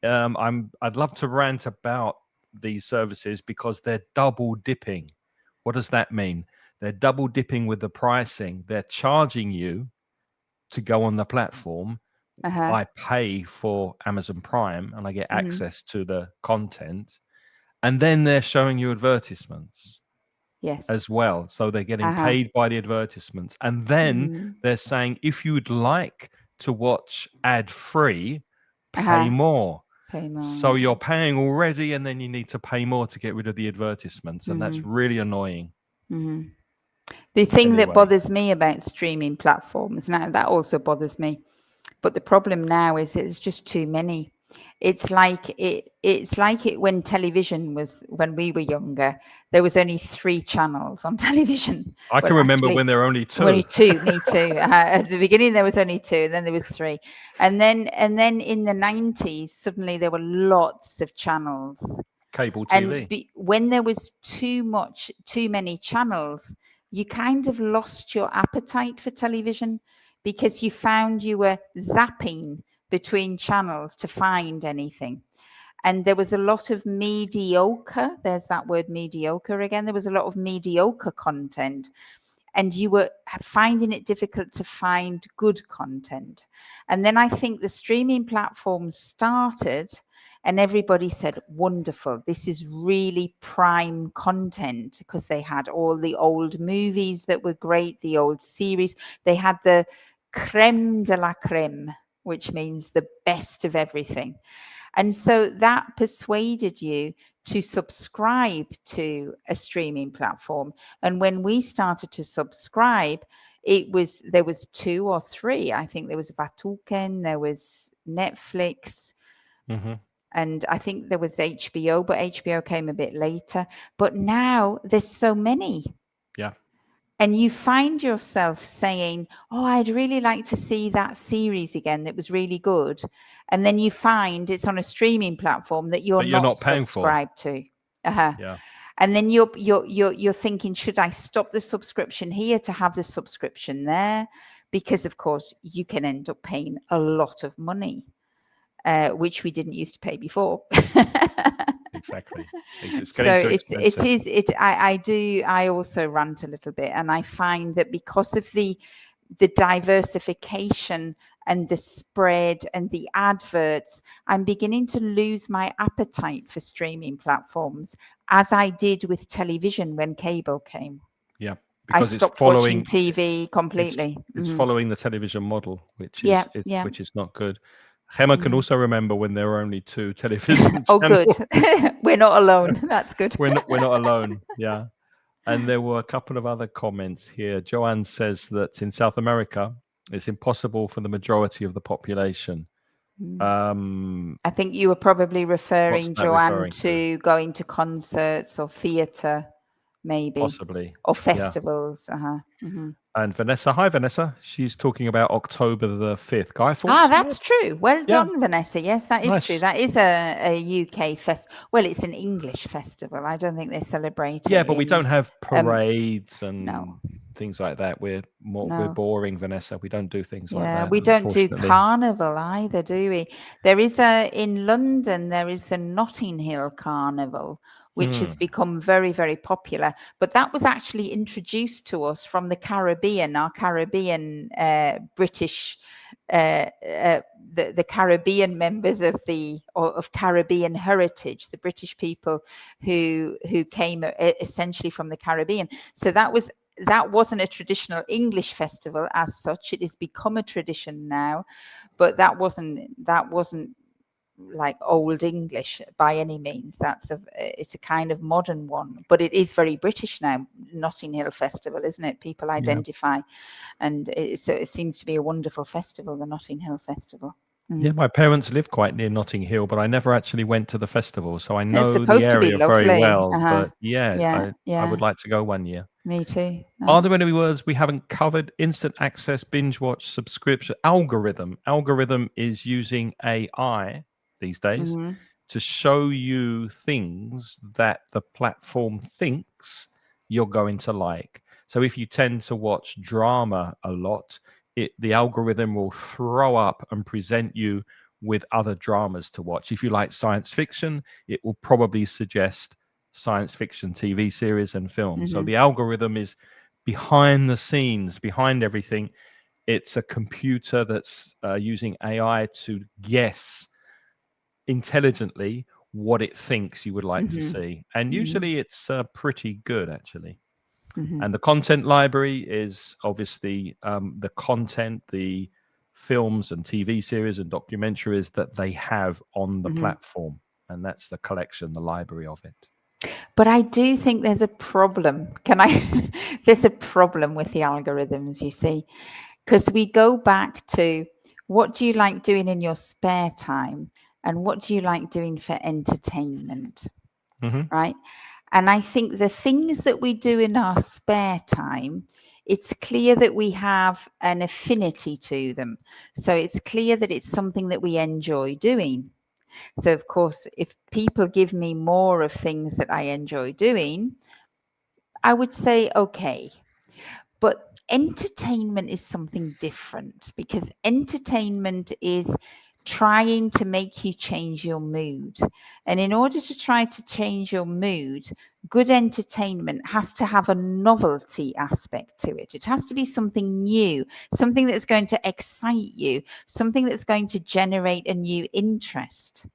I'd love to rant about these services because they're double dipping. What does that mean? They're double dipping with the pricing. They're charging you to go on the platform, Uh-huh. I pay for Amazon Prime and I get Mm-hmm. access to the content. And then they're showing you advertisements as Yes. well. So they're getting Uh-huh. paid by the advertisements. And then Mm. they're saying, if you'd like to watch ad free, pay Uh-huh. more. Pay more, So yeah. you're paying already, and then you need to pay more to get rid of the advertisements. And Mm-hmm. that's really annoying. Mm-hmm. The thing that Anyway, bothers me about streaming platforms now, that also bothers me. But the problem now is it's just too many. It's like it when television was, when we were younger, there was only 3 channels on television. I Well, can remember actually, when there were only only two two. Me too. At the beginning there was only 2, and then there was 3, and then in the 90s suddenly there were lots of channels. cable And TV. when there was too many channels, you kind of lost your appetite for television, because you found you were zapping between channels to find anything. And there was a lot of mediocre, there's that word mediocre again, there was a lot of mediocre content, and you were finding it difficult to find good content. And then I think the streaming platforms started, and everybody said, wonderful, this is really prime content, because they had all the old movies that were great, the old series. They had the creme de la creme, which means the best of everything. And so that persuaded you to subscribe to a streaming platform. And when we started to subscribe, there was 2 or 3. I think there was Vatuken, there was Netflix, Mm-hmm. and I think there was HBO, but HBO came a bit later. But now there's so many. Yeah. And you find yourself saying, oh, I'd really like to see that series again that was really good. And then you find it's on a streaming platform that you're That you're not not paying for. subscribed to. Uh-huh. Yeah. And then you're thinking, should I stop the subscription here to have the subscription there? Because of course you can end up paying a lot of money, which we didn't used to pay before. Exactly. It's So getting too expensive. I also rant a little bit, and I find that because of the diversification and the spread and the adverts, I'm beginning to lose my appetite for streaming platforms, as I did with television when cable came. Yeah. I Because it's stopped watching following TV completely. it's Mm-hmm. following the television model, which Yeah, is yeah. which is not good. Gemma can Mm-hmm. also remember when there were only 2 television Oh, good. channels. We're not alone. That's good. We're not alone. Yeah. And there were a couple of other comments here. Joanne says that in South America, it's impossible for the majority of the population. I think you were probably What's referring, that Joanne, referring to? to going to concerts or theatre, maybe, Possibly. or Yeah. festivals. Mm-hmm. And Vanessa, hi Vanessa. She's talking about October the 5th. Guy Ah, Fawkes? that's true. Well Yeah. done, Vanessa. Yes, that is true. Nice. That is a UK fest. Well, it's an English festival. I don't think they celebrate Yeah, it but we in. don't have parades No, and things like that. We're no. boring, Vanessa. We don't do things like Yeah, that, we don't do unfortunately. carnival either, do we? In London, there is the Notting Hill Carnival, which has become very, very popular. But that was actually introduced to us from the Caribbean, our Caribbean British, the Caribbean members of Caribbean heritage, the British people who came essentially from the Caribbean. So that wasn't a traditional English festival as such. It has become a tradition now, but that wasn't like old English by any means. It's a kind of modern one, but it is very British now. Notting Hill Festival, isn't it? People identify, and so it seems to be a wonderful festival, the Notting Hill Festival. Yeah, my parents live quite near Notting Hill, but I never actually went to the festival, so I And it's know the supposed to be area very lovely. well. But Yeah, I yeah. would like to go one year. Me too. Are there any words we haven't covered? Instant access, binge watch, subscription, algorithm. Algorithm is using AI these days Mm-hmm. to show you things that the platform thinks you're going to like. So if you tend to watch drama a lot, the algorithm will throw up and present you with other dramas to watch. If you like science fiction, it will probably suggest science fiction TV series and films. So Mm-hmm. the algorithm is behind the scenes, behind everything, It's a computer that's using AI to guess intelligently what it thinks you would like to Mhm. see. And Mhm. usually it's pretty good, actually. Mhm. And the content library is obviously the content, the films and TV series and documentaries that they have on the Mhm. platform. And that's the collection, the library of it. But I do think there's a problem. Can I? There's a problem with the algorithms, you see, because we go back to what do you like doing in your spare time and what do you like doing for entertainment, Hmm. right? And I think the things that we do in our spare time, it's clear that we have an affinity to them. So it's clear that it's something that we enjoy doing. So, of course, if people give me more of things that I enjoy doing, I would say, okay. But entertainment is something different because entertainment is trying to make you change your mood. And in order to try to change your mood, good entertainment has to have a novelty aspect to it. It has to be something new, something that's going to excite you, something that's going to generate a new interest.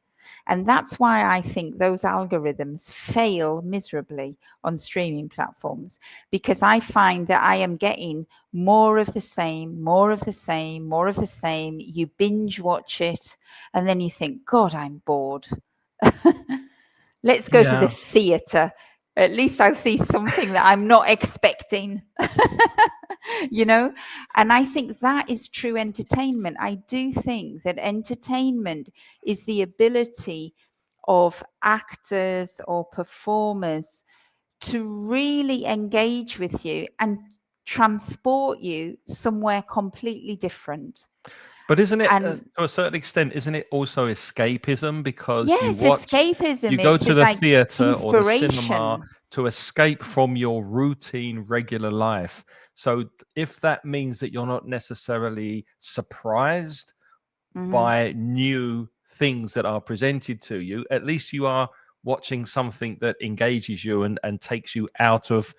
And that's why I think those algorithms fail miserably on streaming platforms, because I find that I am getting more of the same, more of the same, more of the same. You binge watch it, and then you think, God, I'm bored. Let's go to the Yeah. theatre. At least I'll see something that I'm not expecting. you know and I think that is true entertainment. I do think that entertainment is the ability of actors or performers to really engage with you and transport you somewhere completely different. But isn't it, And to a certain extent, isn't it also escapism? Because you yes, watch, you escapism. go It's to just the like theater or the cinema inspiration. to escape from your routine, regular life. So if that means that you're not necessarily surprised Hmm. by new things that are presented to you, at least you are watching something that engages you and takes you out of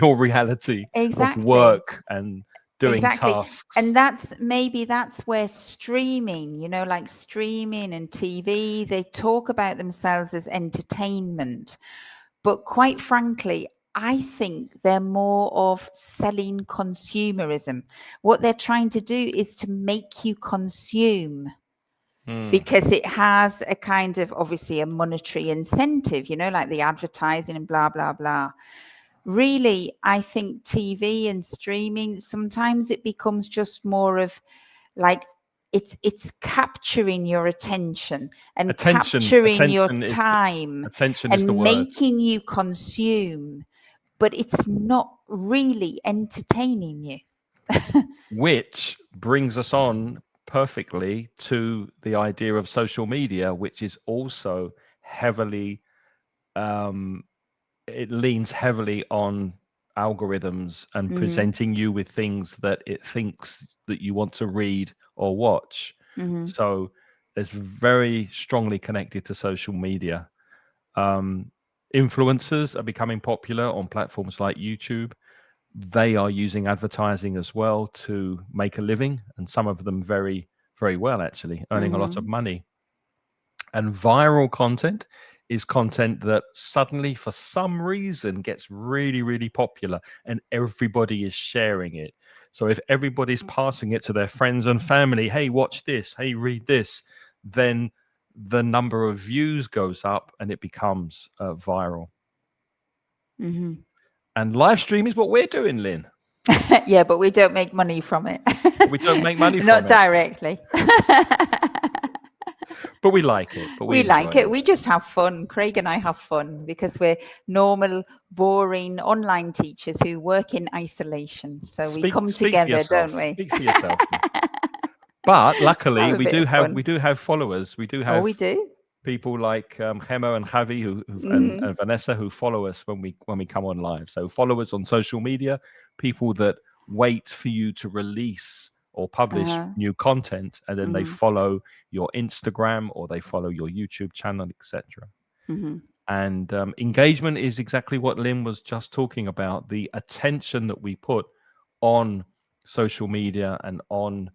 your reality of Exactly. work and doing Exactly. And tasks. that's where streaming, like streaming and TV, they talk about themselves as entertainment. But quite frankly, I think they're more of selling consumerism. What they're trying to do is to make you consume Hmm. because it has a kind of obviously a monetary incentive, like the advertising and blah, blah, blah. Really, I think TV and streaming, sometimes it becomes just more of like it's capturing your attention and Attention, capturing your time attention is the and word. making you consume, but it's not really entertaining you. Which brings us on perfectly to the idea of social media, which is also heavily, um, it leans heavily on algorithms and Mm-hmm. presenting you with things that it thinks that you want to read or watch. Mm-hmm. So it's very strongly connected to social media. Um, Influencers are becoming popular on platforms like YouTube. They are using advertising as well to make a living, and some of them very, very well, actually, earning a lot of Mm-hmm. money. And viral content is content that suddenly, for some reason, gets really, really popular and everybody is sharing it. So if everybody's passing it to their friends and family, hey, watch this, hey, read this, then the number of views goes up and it becomes viral. Mm-hmm. And live stream is what we're doing, Lynn. Yeah, but we don't make money from it. We don't make money Not from it, directly. but we like it, but we We enjoy like it. it. We just have fun. Craig and I have fun because we're normal, boring online teachers who work in isolation. So we come Speak for together, don't yourself. we? Speak for yourself. But luckily, Have a bit of we fun. do have followers. We do Oh, we have do. people like Hemo and Javi Hmm. and Vanessa who follow us when we come on live. So followers on social media, people that wait for you to release or publish Uh-huh. new content, and then they Hmm. follow your Instagram or they follow your YouTube channel, etc. Hmm. And engagement is exactly what Lynn was just talking about, the attention that we put on social media and on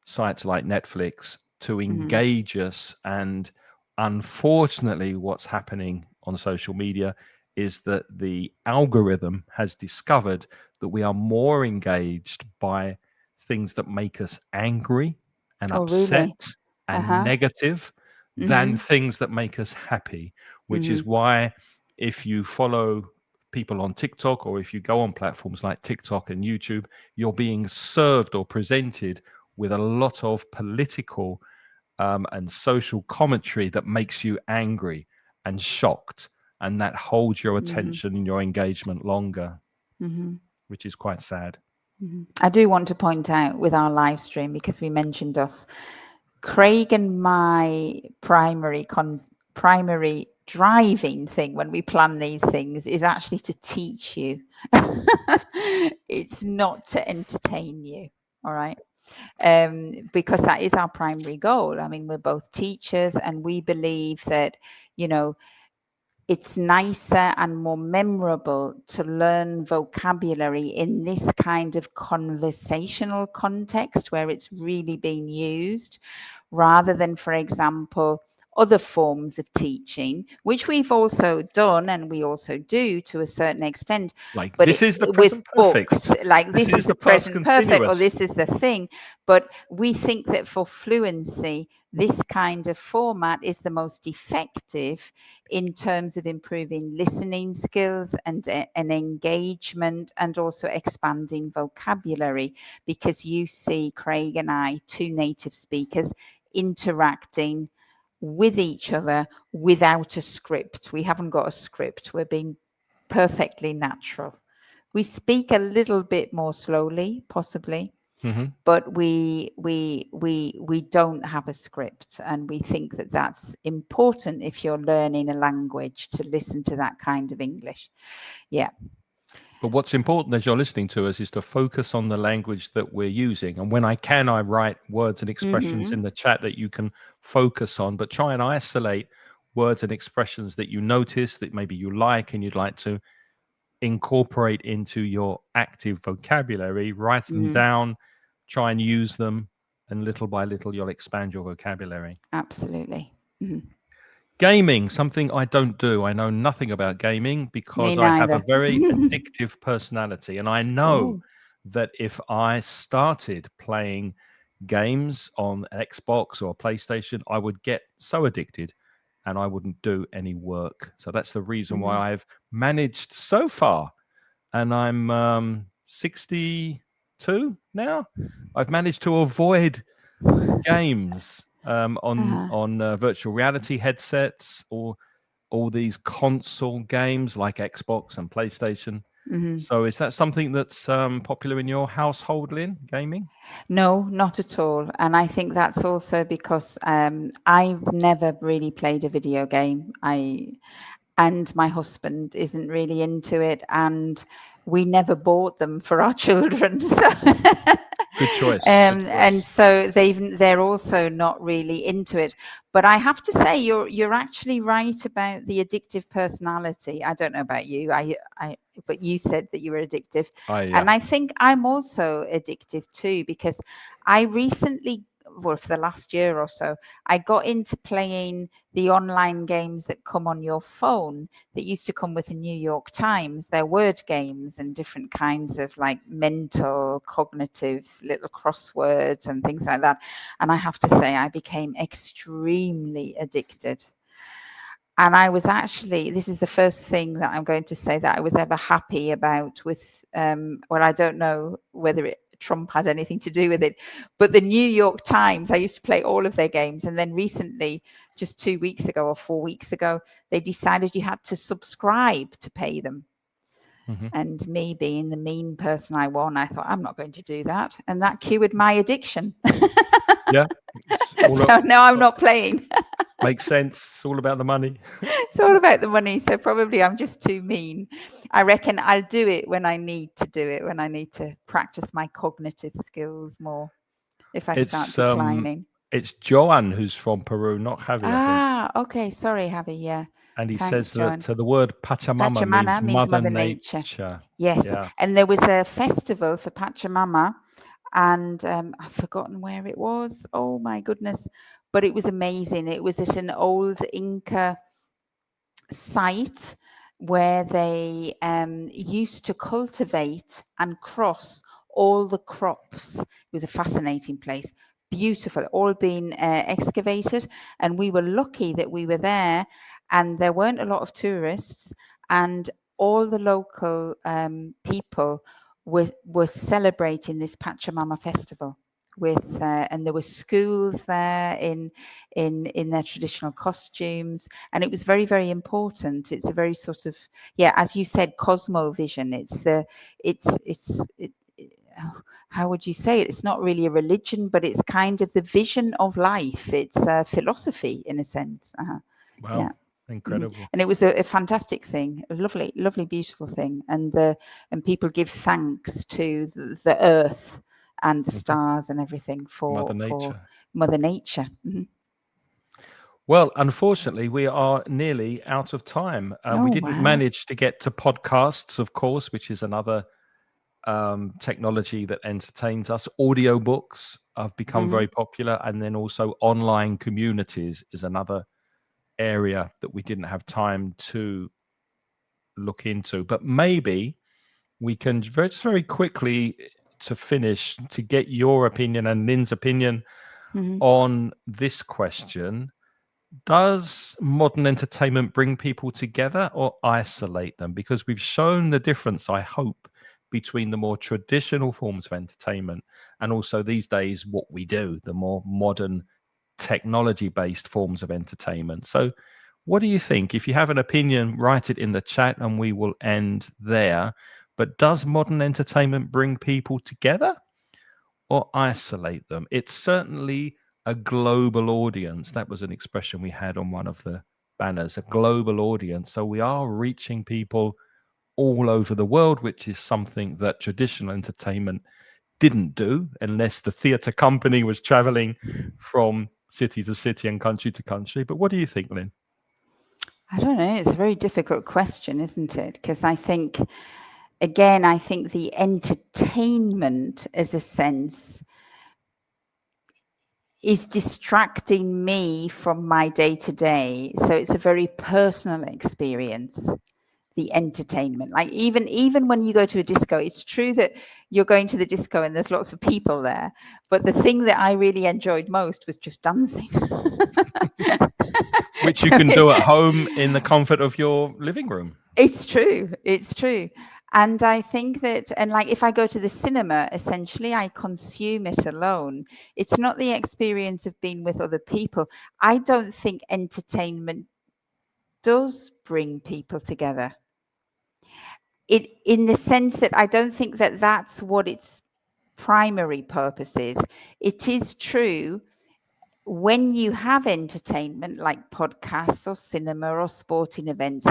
sites like Netflix to Mhm. engage us. And unfortunately, what's happening on social media is that the algorithm has discovered that we are more engaged by things that make us angry and Oh, really? upset and Uh-huh. negative than Mhm. things that make us happy, which is Mhm. why if you follow people on TikTok or if you go on platforms like TikTok and YouTube, you're being served or presented with a lot of political and social commentary that makes you angry and shocked, and that holds your Mhm. attention and your engagement longer, Mhm. which is quite sad. Mhm. I do want to point out with our live stream, because we mentioned us, Craig and my primary driving thing when we plan these things is actually to teach you. It's not to entertain you. All right. Because that is our primary goal. I mean, we're both teachers, and we believe that, you know, it's nicer and more memorable to learn vocabulary in this kind of conversational context where it's really being used, rather than, for example, other forms of teaching, which we've also done and we also do to a certain extent, Like, but this is the with present books, perfect. like This this is is the the past present perfect, or continuous. this is the thing. But we think that for fluency, this kind of format is the most effective in terms of improving listening skills and engagement, and also expanding vocabulary, because you see Craig and I, two native speakers, interacting with each other without a script. We haven't got a script. We're being perfectly natural. We speak a little bit more slowly, possibly, Hmm. but we don't have a script, and we think that that's important if you're learning a language, to listen to that kind of English. Yeah. But what's important as you're listening to us is to focus on the language that we're using. And when I can, I write words and expressions Mm-hmm. in the chat that you can focus on, but try and isolate words and expressions that you notice that maybe you like and you'd like to incorporate into your active vocabulary. Write them Mm-hmm. down, try and use them, and little by little, you'll expand your vocabulary. Absolutely. Mm-hmm. Gaming, something I don't do. I know nothing about gaming Me because I have a neither. very addictive personality. And I know Oh. that if I started playing games on an Xbox or a PlayStation, I would get so addicted and I wouldn't do any work. So that's the reason why Mm-hmm. I've managed so far. And I'm 62 now. I've managed to avoid games Uh-huh. on virtual reality headsets or all these console games like Xbox and PlayStation. Mm-hmm. So is that something that's popular in your household, Lynn? Gaming? No, not at all. And I think that's also because I've never really played a video game. And my husband isn't really into it, and we never bought them for our children. So Good choice. Good and choice. so they're also not really into it. But I have to say, you're actually right about the addictive personality. I don't know about you, but you said that you were addictive, Yeah. and I think I'm also addictive too, because I recently, well, for the last year or so, I got into playing the online games that come on your phone that used to come with the New York Times. They're word games and different kinds of like mental, cognitive little crosswords and things like that. And I have to say, I became extremely addicted. And I was actually, this is the first thing that I'm going to say that I was ever happy about with, well, I don't know whether Trump had anything to do with it, but the New York Times, I used to play all of their games. And then recently, just 2 weeks ago or 4 weeks ago, they decided you had to subscribe to pay them. Hmm. And me being the mean person I was, I thought, I'm not going to do that. And that cured my addiction. Yeah. It's all So now I'm not playing. makes sense. It's all about the money. It's all about the money. So probably I'm just too mean. I reckon I'll do it when I need to do it, when I need to practice my cognitive skills more, if I start It's declining. it's Joanne who's from Peru, not Javi, I think. Ah, okay. Sorry, Javi. Yeah. And he Thanks, says that John. the word Pachamama means Pachamama means Mother Mother Nature. Nature. Yes, Yeah. and there was a festival for Pachamama, and I've forgotten where it was. Oh my goodness! But it was amazing. It was at an old Inca site where they used to cultivate and cross all the crops. It was a fascinating place, beautiful, all been excavated. And we were lucky that we were there, and there weren't a lot of tourists, and all the local people were celebrating this Pachamama festival with and there were schools there in their traditional costumes, and it was very, very important. It's a very sort of, yeah, as you said, cosmovision. How would you say it? It's not really a religion, but it's kind of the vision of life. It's a philosophy in a sense. Yeah. Wow. Mhm. Incredible. And it was a fantastic thing, a lovely, lovely, beautiful thing. And people give thanks to the earth and the Mhm. stars and everything Mother for Nature. Mother Nature. Well, unfortunately, we are nearly out of time. We Oh didn't wow. manage to get to podcasts, of course, which is another technology that entertains us. Audiobooks have become Hmm. very popular, and then also online communities is another area that we didn't have time to look into. But maybe we can just very quickly to finish to get your opinion and Lynn's opinion Hmm. on this question. Does modern entertainment bring people together or isolate them? Because we've shown the difference, I hope, between the more traditional forms of entertainment and also these days what we do, the more modern technology based forms of entertainment. So, what do you think? If you have an opinion, write it in the chat and we will end there. But does modern entertainment bring people together or isolate them? It's certainly a global audience. That was an expression we had on one of the banners, a global audience. So we are reaching people all over the world, which is something that traditional entertainment didn't do unless the theatre company was traveling from city to city and country to country. But what do you think, Lynn? I don't know. It's a very difficult question, isn't it? Because I think, again, I think the entertainment, as a sense, is distracting me from my day to day. So it's a very personal experience. The entertainment, like even when you go to a disco, it's true that you're going to the disco and there's lots of people there, but the thing that I really enjoyed most was just dancing. Which you So can do at home in the comfort of your living room. it's true. And I think that, and like if I go to the cinema, essentially I consume it alone. It's not the experience of being with other people. I don't think entertainment does bring people together, it in the sense that I don't think that that's what its primary purpose is. It is true, when you have entertainment like podcasts or cinema or sporting events,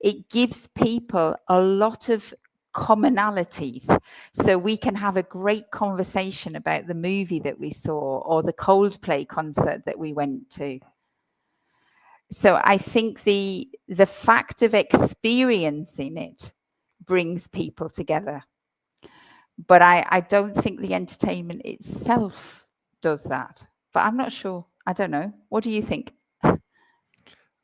it gives people a lot of commonalities. So we can have a great conversation about the movie that we saw or the Coldplay concert that we went to. So I think the fact of experiencing it brings people together. But I don't think the entertainment itself does that. But I'm not sure. I don't know. What do you think?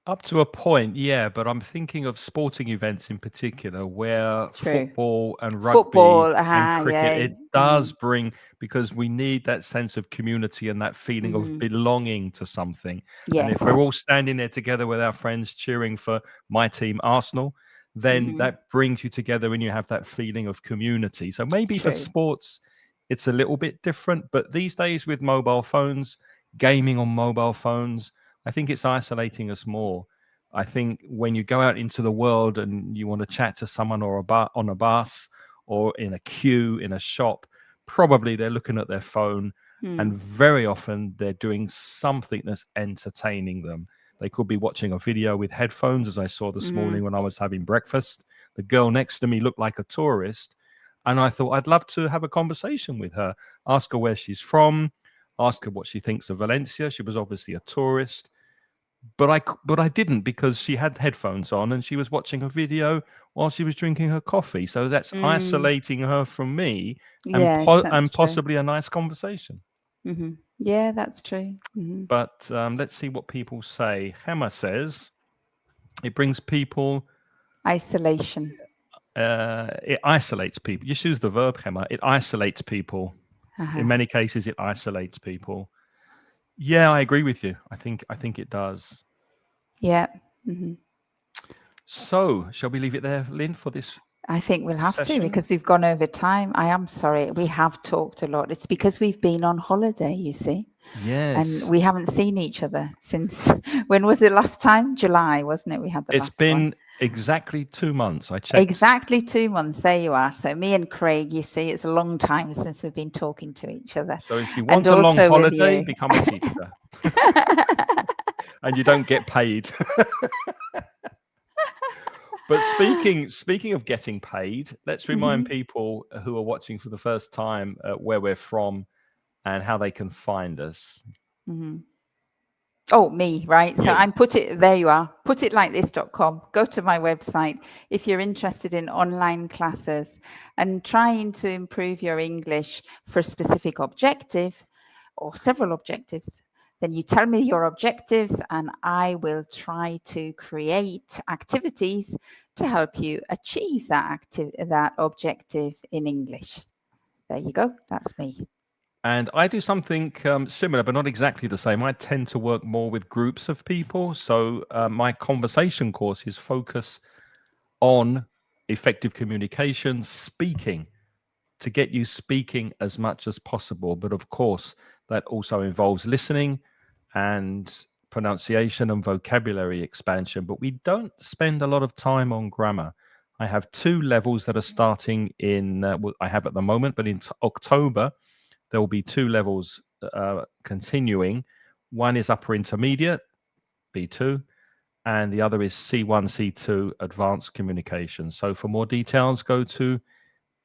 Up to a point, yeah, but I'm thinking of sporting events in particular where True. football and rugby Football, and cricket, yeah. it does bring, because we need that sense of community and that feeling of Hmm. belonging to something. And if Yes. we're all standing there together with our friends cheering for my team, Arsenal, then Hmm. that brings you together and you have that feeling of community. So maybe for True. sports, it's a little bit different, but these days with mobile phones, gaming on mobile phones, I think it's isolating us more. I think when you go out into the world and you want to chat to someone or on a bus or in a queue in a shop, probably they're looking at their phone and Mm. very often they're doing something that's entertaining them. They could be watching a video with headphones, as I saw this Hmm. morning when I was having breakfast. The girl next to me looked like a tourist, and I thought I'd love to have a conversation with her, ask her where she's from, ask her what she thinks of Valencia. She was obviously a tourist. but I didn't because she had headphones on and she was watching a video while she was drinking her coffee. So that's Mm, isolating her from me yes, that's and true. possibly a nice conversation. Yeah, that's true. But let's see what people say. Hema says it brings people, Isolation. it isolates people. Just use the verb, Hema. It isolates people. In Uh-huh. many cases, it isolates people. Yeah, I agree with you. I think it does. Yeah. hmm So, shall we leave it there, Lynn, for this I think we'll have to session? because we've gone over time. I am sorry. We have talked a lot. It's because we've been on holiday, you see, and Yes. we haven't seen each other since when was it last time? July, wasn't it? We had the It's last one. been exactly 2 months. I checked. Exactly 2 months. There you are. So me and Craig, you see, it's a long time since we've been talking to each other, So if you and want a long also with holiday, you. become a teacher and you don't get paid. But speaking of getting paid, let's remind people who are watching for the first time where we're from and how they can find us. hmm Oh, me, right? So You. I'm there you are, putitlikethis.com. Go to my website if you're interested in online classes and trying to improve your English for a specific objective or several objectives. Then you tell me your objectives and I will try to create activities to help you achieve that objective in English. There you go. That's me. And I do something similar, but not exactly the same. I tend to work more with groups of people. So my conversation courses focus on effective communication, speaking, to get you speaking as much as possible. But of course, that also involves listening and pronunciation and vocabulary expansion. But we don't spend a lot of time on grammar. I have 2 levels that are starting in, well, I have at the moment, but in October, there will be 2 levels continuing. One is upper intermediate, B2, and the other is C1, C2, advanced communication. So for more details, go to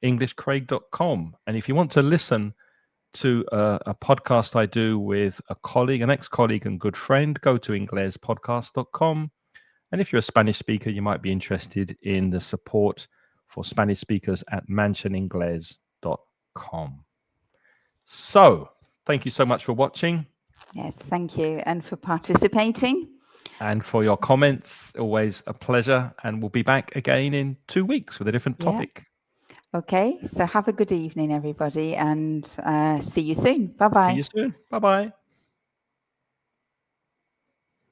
englishcraig.com. And if you want to listen to a podcast I do with a colleague, an ex-colleague and good friend, go to inglespodcast.com. And if you're a Spanish speaker, you might be interested in the support for Spanish speakers at mansioningles.com. So, thank you so much for watching Yes, thank you. And for participating. and for your comments. Always a pleasure. And we'll be back again in 2 weeks with a different Yeah. topic. Okay. So have a good evening, everybody, and see you soon. See Bye-bye. you soon. Bye bye.